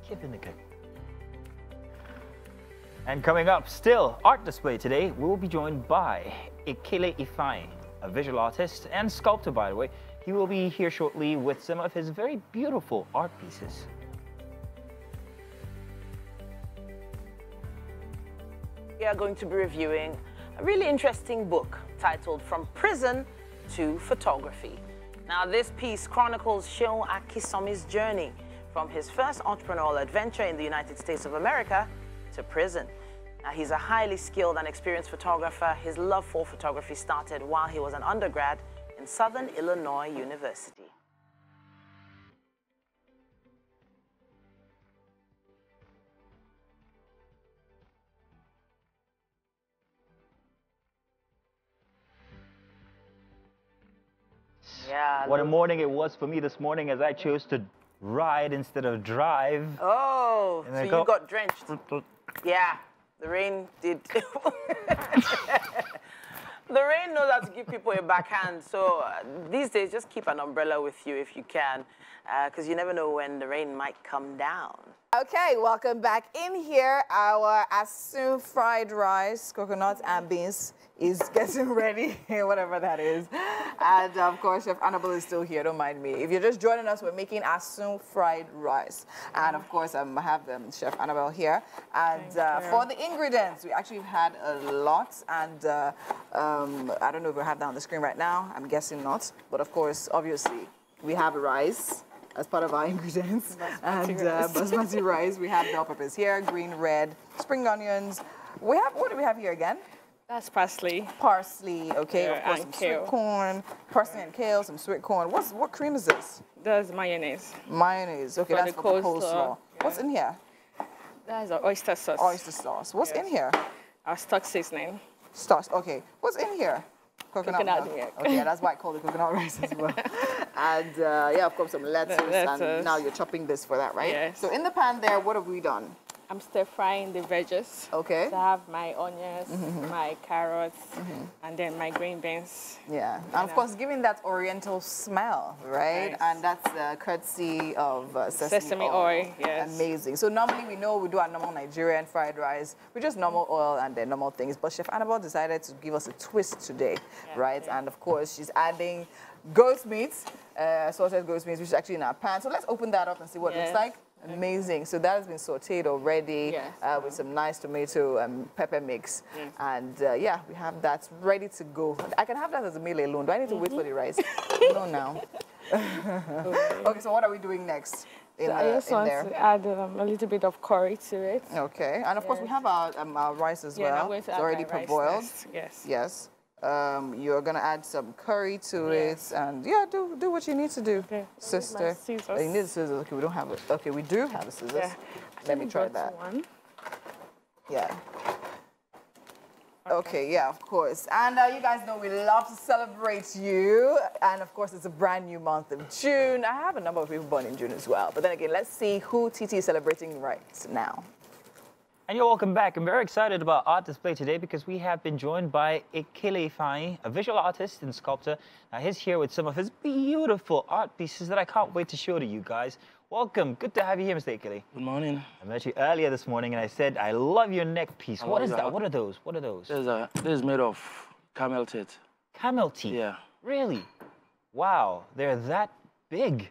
Keep in the good. And coming up, still art display today, we will be joined by Ekele Ifeanyi, a visual artist and sculptor, by the way. He will be here shortly with some of his very beautiful art pieces. We are going to be reviewing a really interesting book titled From Prison to Photography. Now, this piece chronicles Seun Akisomi's journey from his first entrepreneurial adventure in the United States of America to prison. Now, he's a highly skilled and experienced photographer. His love for photography started while he was an undergrad in Southern Illinois University. Yeah. What a morning it was for me this morning as I chose to ride instead of drive. Oh, so you got drenched. Yeah, the rain did. The rain knows how to give people a backhand. So these days, just keep an umbrella with you if you can, because you never know when the rain might come down. Okay, welcome back in here. Our Asun fried rice, coconut and beans is getting ready, whatever that is. And of course, Chef Annabelle is still here, don't mind me. If you're just joining us, we're making Asun fried rice. And of course, I have Chef Annabelle here. And for the ingredients, we actually had a lot. And I don't know if we have that on the screen right now. I'm guessing not. But of course, obviously, we have rice as part of our ingredients. Basmati rice. We have bell peppers here, green, red, spring onions. We have, what do we have here again? That's parsley. Parsley, okay, Yeah, of course, some sweet corn, parsley and kale, some sweet corn. What cream is this? That's mayonnaise. Mayonnaise, okay, For that's the for the coleslaw. coleslaw. Yeah. What's in here? That's our oyster sauce. Oyster sauce. What's in here? Our stock seasoning. Sauce, okay. What's in here? Coconut milk. milk. Okay, yeah, that's why I call it coconut rice as well. And yeah, of course, some lettuce, and now you're chopping this for that, right? Yes. So in the pan there, what have we done? I'm stir frying the veggies. Okay. So I have my onions, my carrots, and then my green beans. Yeah, and of course, giving that oriental smell, right? Yes. And that's courtesy of Sesame oil, yes. Amazing. So normally we know we do our normal Nigerian fried rice. We just normal oil and then normal things. But Chef Annabelle decided to give us a twist today, right? And of course, she's adding goat meat, sauteed goat meat, which is actually in our pan. So let's open that up and see what it looks like. Amazing. So that has been sauteed already with some nice tomato and pepper mix. And yeah, we have that ready to go. I can have that as a meal alone. Do I need to wait for the rice? No, now. Okay, so what are we doing next? I just want to add a little bit of curry to it. Okay, and of course we have our rice as well. I'm going to it's add already my rice parboiled. next. Yes. Yes. You're gonna add some curry to it, and yeah, do what you need to do, sister. Oh, you need scissors. Okay, we don't have it. Okay, we do have a scissors. Yeah. Let me try that. Yeah. Okay, yeah, of course. And you guys know we love to celebrate you. And of course, it's a brand new month of June. I have a number of people born in June as well. But then again, let's see who TT is celebrating right now. And you're welcome back. I'm very excited about art display today because we have been joined by Ekele Ifeanyi, a visual artist and sculptor. Now he's here with some of his beautiful art pieces that I can't wait to show to you guys. Welcome. Good to have you here, Mr. Ekele. Good morning. I met you earlier this morning and I said, I love your neck piece. What is that? What are those? What are those? This is made of camel teeth. Camel teeth? Yeah. Really? Wow, they're that big.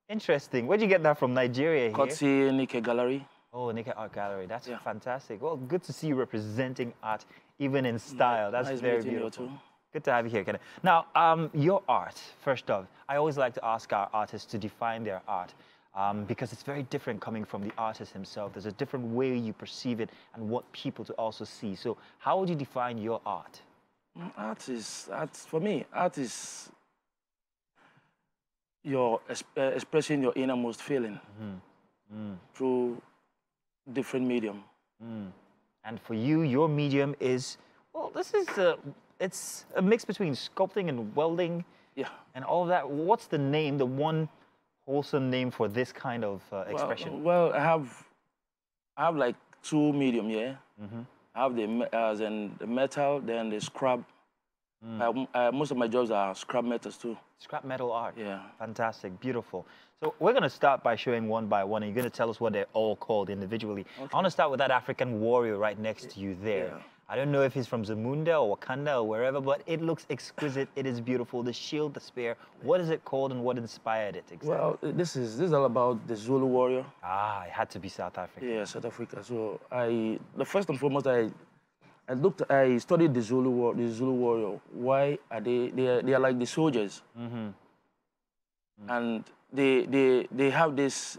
Interesting. Where'd you get that from? Nigeria here? Courtesy Nikkei Gallery. Oh, Nikkei Art Gallery. That's fantastic. Well, good to see you representing art, even in style. That's nice very beautiful. You too. Good to have you here, Kenneth. Now, your art, first off, I always like to ask our artists to define their art because it's very different coming from the artist himself. There's a different way you perceive it and what people to also see. So how would you define your art? For me, art is your expressing your innermost feeling through different medium. And for you, your medium is, well, this is it's a mix between sculpting and welding and all of that. What's the name, the one wholesome name for this kind of expression? Well, I have like two medium, I have the metal, then the scrap. Most of my jobs are scrap metals too. Scrap metal art. Yeah. Fantastic. Beautiful. So we're going to start by showing one by one, and you're going to tell us what they're all called individually. Okay. I want to start with that African warrior right next to you there. Yeah. I don't know if he's from Zamunda or Wakanda or wherever, but it looks exquisite. It is beautiful. The shield, the spear. What is it called and what inspired it exactly? Well, this is all about the Zulu warrior. Ah, it had to be South Africa. Yeah, South Africa. So the first and foremost, I studied the Zulu warrior. Why are they are like the soldiers, and they have this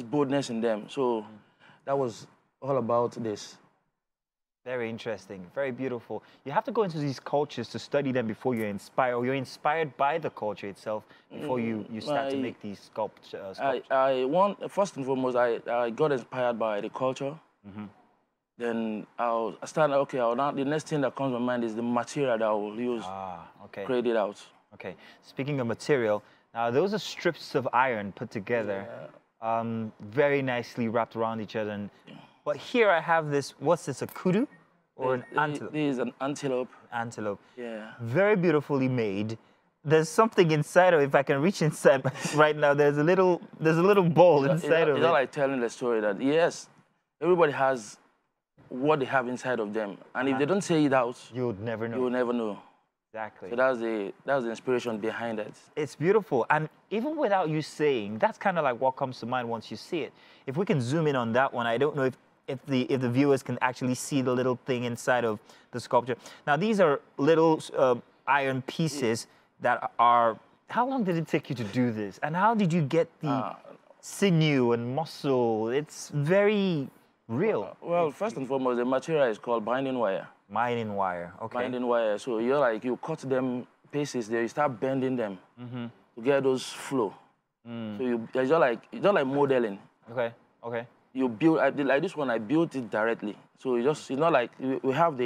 boldness in them. So that was all about this. Very interesting, very beautiful. You have to go into these cultures to study them before you're inspired, or you're inspired by the culture itself before you start to make these sculptures. First and foremost, I got inspired by the culture. Then the next thing that comes to my mind is the material that I will use to create it out. Okay, speaking of material, now those are strips of iron put together, very nicely wrapped around each other. But here I have this, what's this, a kudu or an antelope? This is an antelope. Antelope. Yeah. Very beautifully made. There's something inside of it. If I can reach inside right now, there's a little ball inside of it. It's not like telling the story that, yes, everybody has what they have inside of them. And if they don't say it out, you would never know. You will never know. Exactly. So that's the inspiration behind it. It's beautiful. And even without you saying, that's kind of like what comes to mind once you see it. If we can zoom in on that one, I don't know if the viewers can actually see the little thing inside of the sculpture. Now, these are little iron pieces that are... How long did it take you to do this? And how did you get the sinew and muscle? It's very real. Well, first and foremost, the material is called binding wire. Binding wire, okay. Binding wire. So you cut them pieces, there you start bending them to get those flow. So it's just like modeling. Okay, okay. You build, like this one, I built it directly. So it's not like we have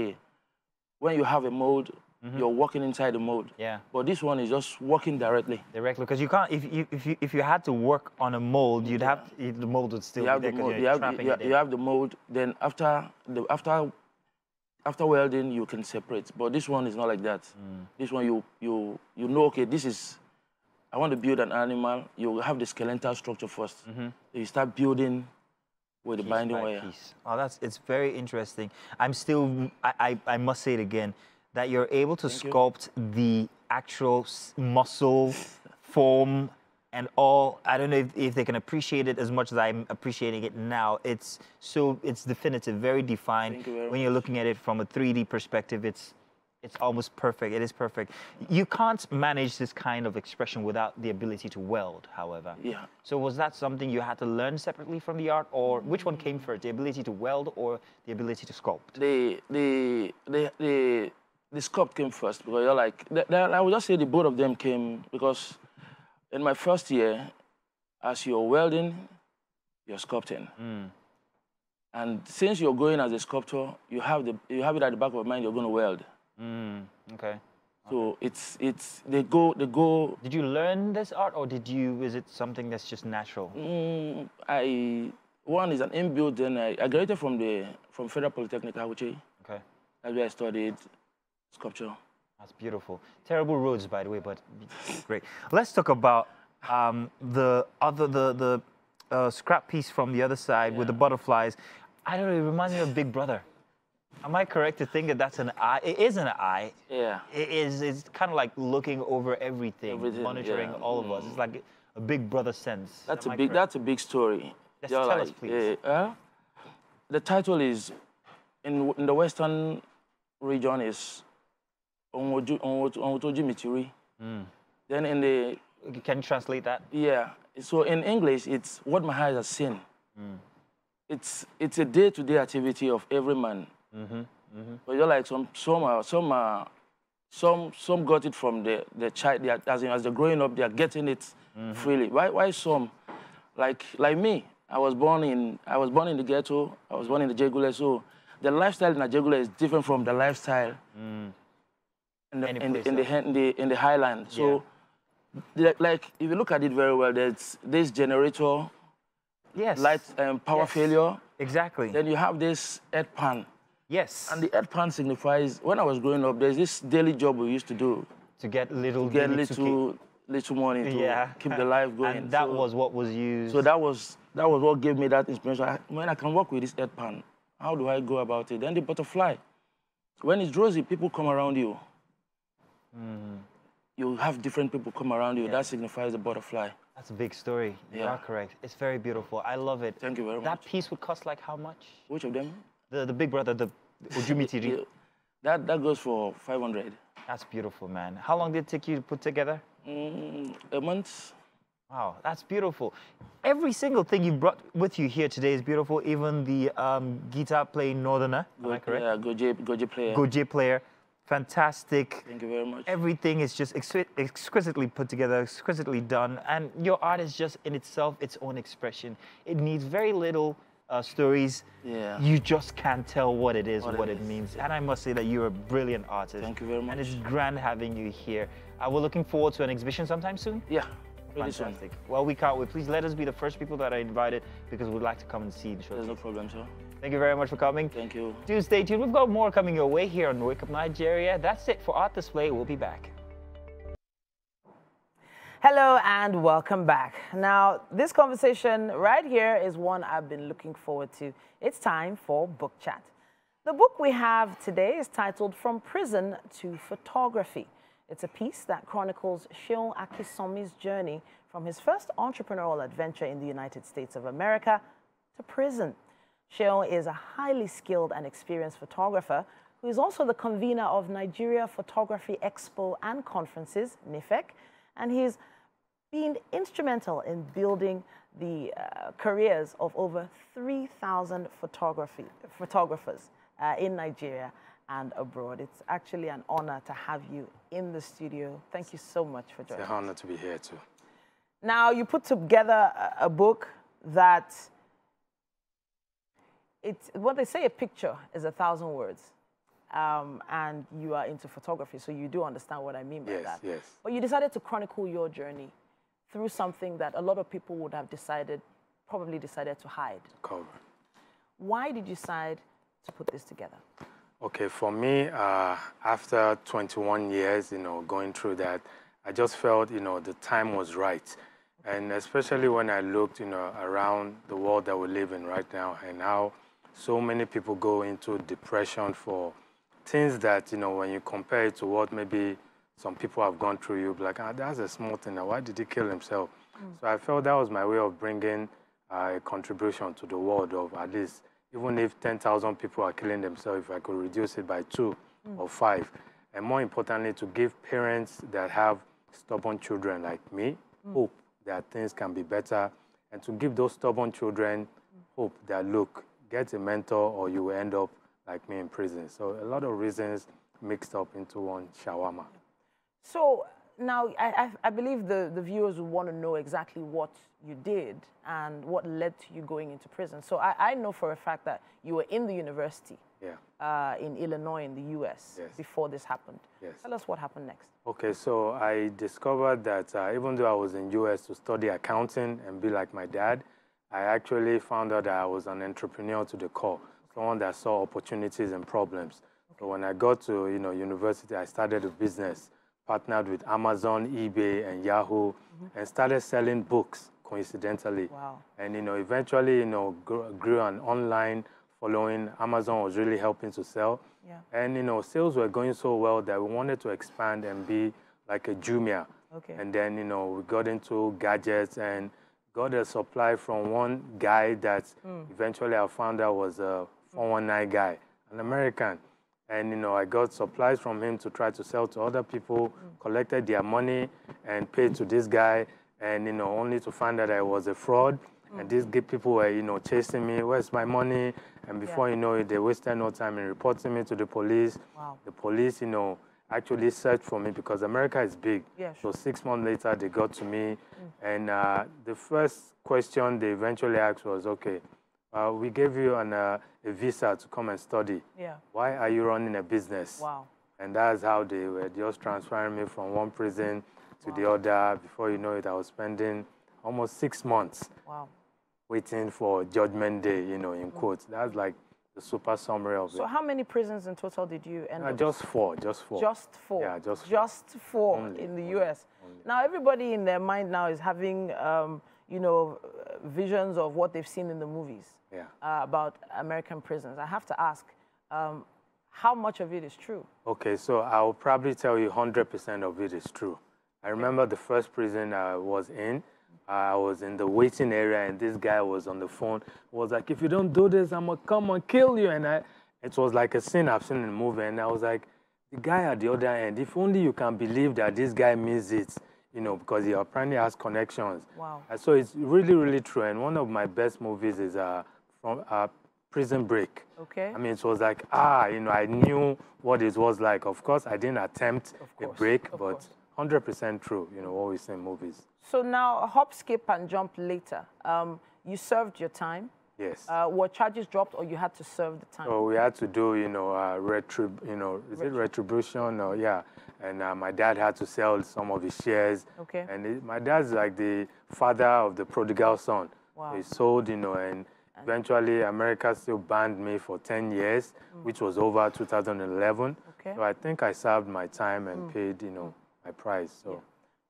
when you have a mold, you're working inside the mold. Yeah. But this one is just working directly. Directly, because you can't, if you had to work on a mold, you'd have, the mold would still be there because you're trapping it in. You have the mold, then after welding, you can separate. But this one is not like that. This one, you know, okay, this is, I want to build an animal. You have the skeletal structure first. You start building with the binding wire. Oh, it's very interesting. I'm still, I must say it again, that you're able to sculpt the actual muscle, form, and all. I don't know if they can appreciate it as much as I'm appreciating it now. It's definitive, very defined. When you're looking at it from a 3D perspective, it's almost perfect. It is perfect. You can't manage this kind of expression without the ability to weld, however. Yeah. So was that something you had to learn separately from the art, or which one came first, the ability to weld or the ability to sculpt? The sculpt came first, because I would just say the both of them came, because in my first year, as you're welding, you're sculpting. And since you're going as a sculptor, you have it at the back of your mind, you're going to weld. Okay. So they go. Did you learn this art, or is it something that's just natural? One is an inbuilt, then I graduated from Federal Polytechnic, Awuche. Okay. That's where I studied sculpture. That's beautiful. Terrible roads, by the way, but great. Let's talk about the scrap piece from the other side with the butterflies. I don't know, it reminds me of Big Brother. Am I correct to think that that's an eye? It is an eye. Yeah. It's kind of like looking over everything monitoring all of us. It's like a Big Brother sense. That's a big story. Just tell us, please. The title is, in the Western region, is Onwotoji Mitiri. Then in the... Can you translate that? Yeah. So in English, it's what my eyes have seen. It's a day-to-day activity of every man. But you're like some got it from the child. As they're growing up, they are getting it freely. Why some? Like me, I was born in the ghetto. I was born in the Jegule. So the lifestyle in the Jegule is different from the lifestyle in the highland. So like if you look at it very well, there's this generator. Yes. Light power failure. Exactly. Then you have this earth pan. Yes. And the headpan signifies, when I was growing up, there's this daily job we used to do. To get little money to keep the life going. And that was what was used. So that was what gave me that inspiration. When I can work with this headpan, how do I go about it? Then the butterfly. When it's rosy, people come around you. You have different people come around you. That signifies the butterfly. That's a big story. You are correct. It's very beautiful. I love it. Thank you very much. That piece would cost like how much? Which of them? The big brother, the Ujumitiri. That goes for 500. That's beautiful, man. How long did it take you to put together? A month. Wow, that's beautiful. Every single thing you brought with you here today is beautiful. Even the guitar playing Northerner, am I correct? Yeah, Goje player. Goje player. Fantastic. Thank you very much. Everything is just exquisitely put together, exquisitely done. And your art is just in itself its own expression. It needs very little stories. Yeah. You just can't tell what it is, what it means. And I must say that you're a brilliant artist. Thank you very much. And it's grand having you here. We're looking forward to an exhibition sometime soon? Yeah. Fantastic. Well, we can't wait. Please let us be the first people that are invited because we'd like to come and see the show. There's no problem, sir. Thank you very much for coming. Thank you. Do stay tuned. We've got more coming your way here on Wake Up Nigeria. That's it for Art Display. We'll be back. Hello and welcome back. Now, this conversation right here is one I've been looking forward to. It's time for Book Chat. The book we have today is titled From Prison to Photography. It's a piece that chronicles Seun Akinsonmi's journey from his first entrepreneurial adventure in the United States of America to prison. Seun is a highly skilled and experienced photographer who is also the convener of Nigeria Photography Expo and Conferences, NIFEC, and he's been instrumental in building the careers of over 3,000 photographers in Nigeria and abroad. It's actually an honor to have you in the studio. Thank you so much for joining us. It's an honor to be here too. Now, you put together a book that, what they say, a picture is 1,000 words. And you are into photography, so you do understand what I mean by that. Yes. But you decided to chronicle your journey through something that a lot of people would have probably decided to hide. Cover. Why did you decide to put this together? Okay, for me, after 21 years, going through that, I just felt, the time was right. And especially when I looked, around the world that we live in right now and how so many people go into depression for things that, when you compare it to what maybe some people have gone through, you'll be like, that's a small thing. Now, why did he kill himself? So I felt that was my way of bringing a contribution to the world of at least, even if 10,000 people are killing themselves, if I could reduce it by 2 or 5. And more importantly, to give parents that have stubborn children like me hope that things can be better, and to give those stubborn children hope that, look, get a mentor or you will end up like me in prison. So a lot of reasons mixed up into one shawarma. So now I believe the viewers will want to know exactly what you did and what led to you going into prison. So I know for a fact that you were in the university in Illinois in the US before this happened. Yes. Tell us what happened next. Okay, so I discovered that even though I was in US to study accounting and be like my dad, I actually found out that I was an entrepreneur to the core, someone that saw opportunities and problems. So when I got to university, I started a business, partnered with Amazon, eBay, and Yahoo, and started selling books, coincidentally. Wow. And eventually grew an online following. Amazon was really helping to sell. Yeah. And sales were going so well that we wanted to expand and be like a Jumia. Okay. And then we got into gadgets and got a supply from one guy that eventually I found out was a 419 guy, an American. And I got supplies from him to try to sell to other people, collected their money and paid to this guy, and only to find out I was a fraud. And these people were chasing me, where's my money? And before you know it, they wasted no time in reporting me to the police. Wow. The police actually searched for me because America is big. Yeah, sure. So 6 months later, they got to me. And the first question they eventually asked was, okay, we gave you a visa to come and study. Yeah. Why are you running a business? Wow. And that's how they were just transferring me from one prison to the other. Before you know it, I was spending almost 6 months waiting for Judgment Day, in quotes. That's like the super summary of it. So how many prisons in total did you end up? Just 4, just 4. Just 4? Yeah, just 4. Just 4 only, in the only, U.S. Only. Now, everybody in their mind now is having, you know, visions of what they've seen in the movies about American prisons. I have to ask, how much of it is true? Okay, so I'll probably tell you 100% of it is true. I remember the first prison I was in. I was in the waiting area, and this guy was on the phone. Was like, if you don't do this, I'm going to come and kill you. And it was like a scene I've seen in a movie. And I was like, the guy at the other end, if only you can believe that this guy means it, you know, because he apparently has connections. Wow. So it's really, really true. And one of my best movies is from Prison Break. Okay. I mean, it was like, you know, I knew what it was like. Of course, I didn't attempt a break, but 100% true, you know, what we see in movies. So now, hop, skip, and jump later. You served your time. Yes. Were charges dropped, or you had to serve the time? So we had to do, you know, is it retribution? Or, yeah. And my dad had to sell some of his shares. Okay. And my dad's like the father of the prodigal son. Wow. So he sold, you know, and eventually America still banned me for 10 years, which was over 2011. Okay. So I think I served my time and paid, you know, my price. So. Yeah.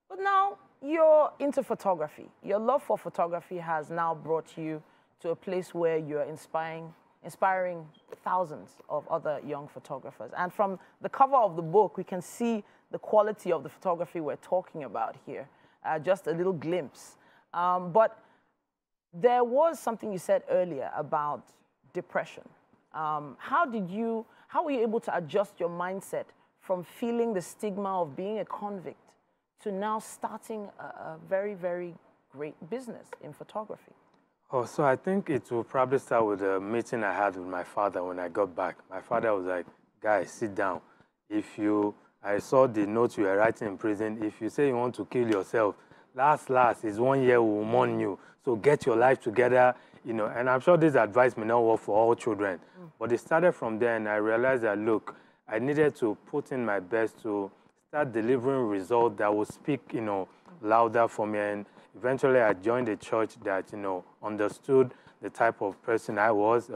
But now you're into photography. Your love for photography has now brought you to a place where you're inspiring thousands of other young photographers. And from the cover of the book, we can see the quality of the photography we're talking about here, just a little glimpse. But there was something you said earlier about depression. How were you able to adjust your mindset from feeling the stigma of being a convict to now starting a very, very great business in photography? Oh, so I think it will probably start with a meeting I had with my father when I got back. My father was like, guys, sit down. I saw the notes you were writing in prison. If you say you want to kill yourself, last is 1 year we will mourn you. So get your life together, you know. And I'm sure this advice may not work for all children. But it started from there, and I realized that, look, I needed to put in my best to start delivering results that would speak, you know, louder for me. And eventually I joined a church that, you know, understood the type of person I was,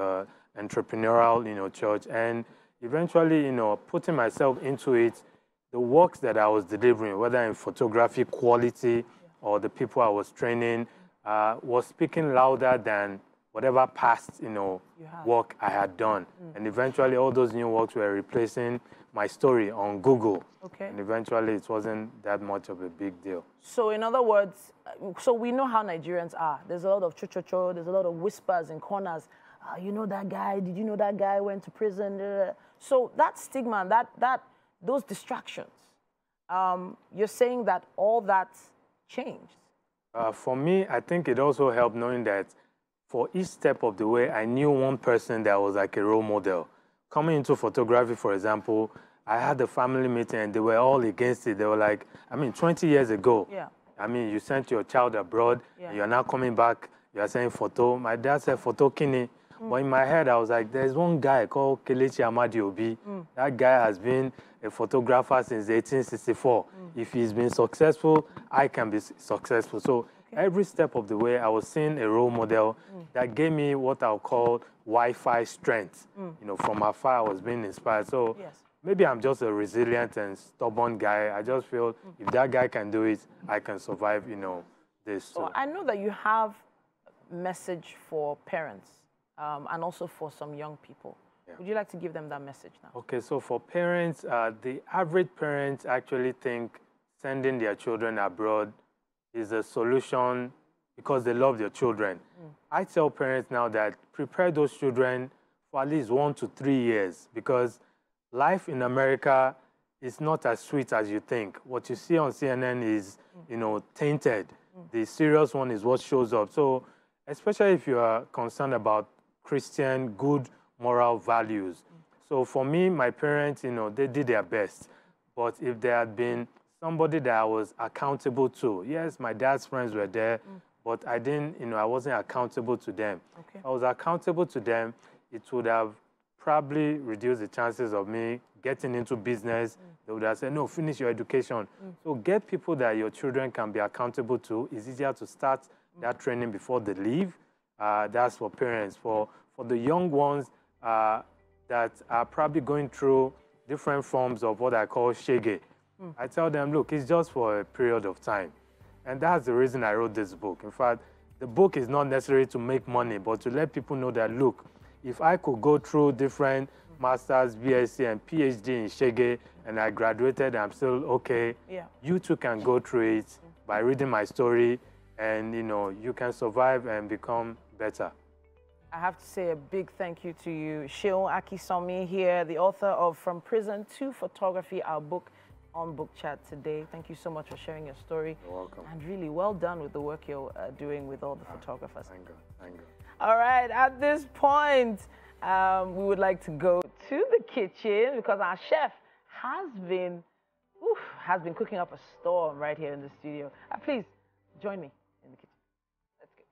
entrepreneurial, you know, church. And eventually, you know, putting myself into it, the works that I was delivering, whether in photography quality or the people I was training, was speaking louder than whatever past, you know, work I had done. And eventually all those new works were replacing my story on Google. Okay. And eventually it wasn't that much of a big deal. So in other words, so we know how Nigerians are. There's a lot of cho-cho-cho, there's a lot of whispers in corners. You know that guy, did you know that guy went to prison? So that stigma, those distractions, you're saying that all that changed? For me, I think it also helped knowing that for each step of the way, I knew one person that was like a role model. Coming into photography, for example, I had a family meeting and they were all against it. They were like, I mean, 20 years ago, I mean, you sent your child abroad, and you're now coming back, you're saying photo. My dad said photo kini. But in my head, I was like, there's one guy called Kelechi Amadi Obi. That guy has been a photographer since 1864. If he's been successful, I can be successful. So every step of the way, I was seeing a role model that gave me what I'll call Wi-Fi strength. You know, from afar, I was being inspired. So maybe I'm just a resilient and stubborn guy. I just feel if that guy can do it, I can survive, you know, this. So I know that you have a message for parents and also for some young people. Would you like to give them that message now? Okay, so for parents, the average parents actually think sending their children abroad is a solution because they love their children. I tell parents now that prepare those children for at least 1 to 3 years because life in America is not as sweet as you think. What you see on CNN is, you know, tainted. The serious one is what shows up. So especially if you are concerned about Christian, good moral values. So for me, my parents, you know, they did their best. But if there had been somebody that I was accountable to, yes, my dad's friends were there, but I didn't, you know, I wasn't accountable to them. If I was accountable to them, it would have probably reduced the chances of me getting into business. They would have said, no, finish your education. So get people that your children can be accountable to. It's easier to start that training before they leave. That's for parents. For the young ones, that are probably going through different forms of what I call shege. I tell them, look, it's just for a period of time. And that's the reason I wrote this book. In fact, the book is not necessarily to make money, but to let people know that, look, if I could go through different masters, BSc, and PhD in shege, and I graduated, and I'm still okay, you too can go through it by reading my story, and you can survive and become better. I have to say a big thank you to you, Seun Akisomi here, the author of From Prison to Photography, our book on Book Chat today. Thank you so much for sharing your story. You're welcome. And really well done with the work you're doing with all the photographers. Thank you. Thank you. All right, at this point, we would like to go to the kitchen because our chef has been cooking up a storm right here in the studio. Please join me in the kitchen. Let's go.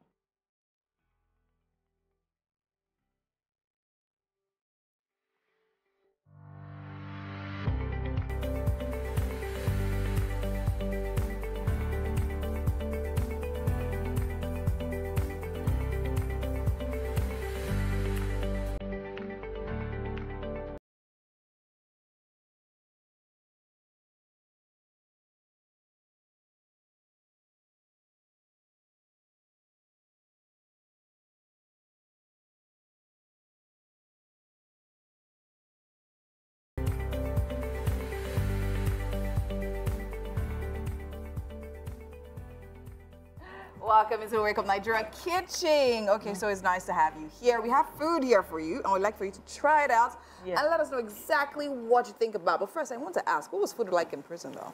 Welcome into Wake Up Nigeria Kitchen. Okay, so it's nice to have you here. We have food here for you, and we'd like for you to try it out and let us know exactly what you think about. But first, I want to ask, what was food like in prison, though?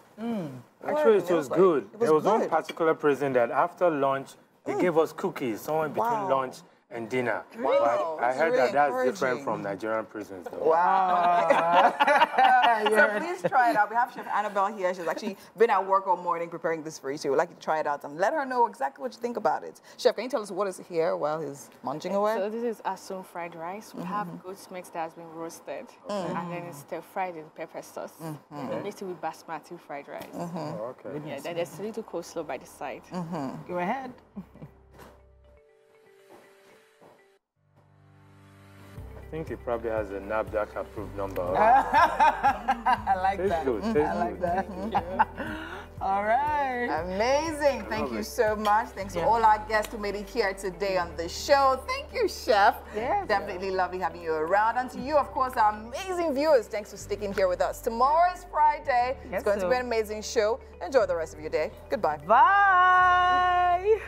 Actually, it was good. There was one particular prison that after lunch, they gave us cookies, somewhere between lunch and dinner. Wow. But I heard that that's different from Nigerian prisons, though. Wow. So please try it out. We have Chef Annabelle here. She's actually been at work all morning preparing this for you. So we'd like you to try it out and let her know exactly what you think about it. Chef, can you tell us what is here while he's munching away? So this is asun fried rice. We have goat's meat that has been roasted. And then it's stir-fried in pepper sauce. And then mixed with basmati fried rice. Okay. Yeah, then there's a little coleslaw by the side. Go ahead. I think it probably has a NAFDAC approved number. I like that. Good. I like that. All right. Amazing. Thank you so much. Thanks to all our guests who made it here today on the show. Thank you, Chef. Yes. Definitely lovely having you around. And to you, of course, our amazing viewers, thanks for sticking here with us. Tomorrow is Friday. It's going to be an amazing show. Enjoy the rest of your day. Goodbye. Bye.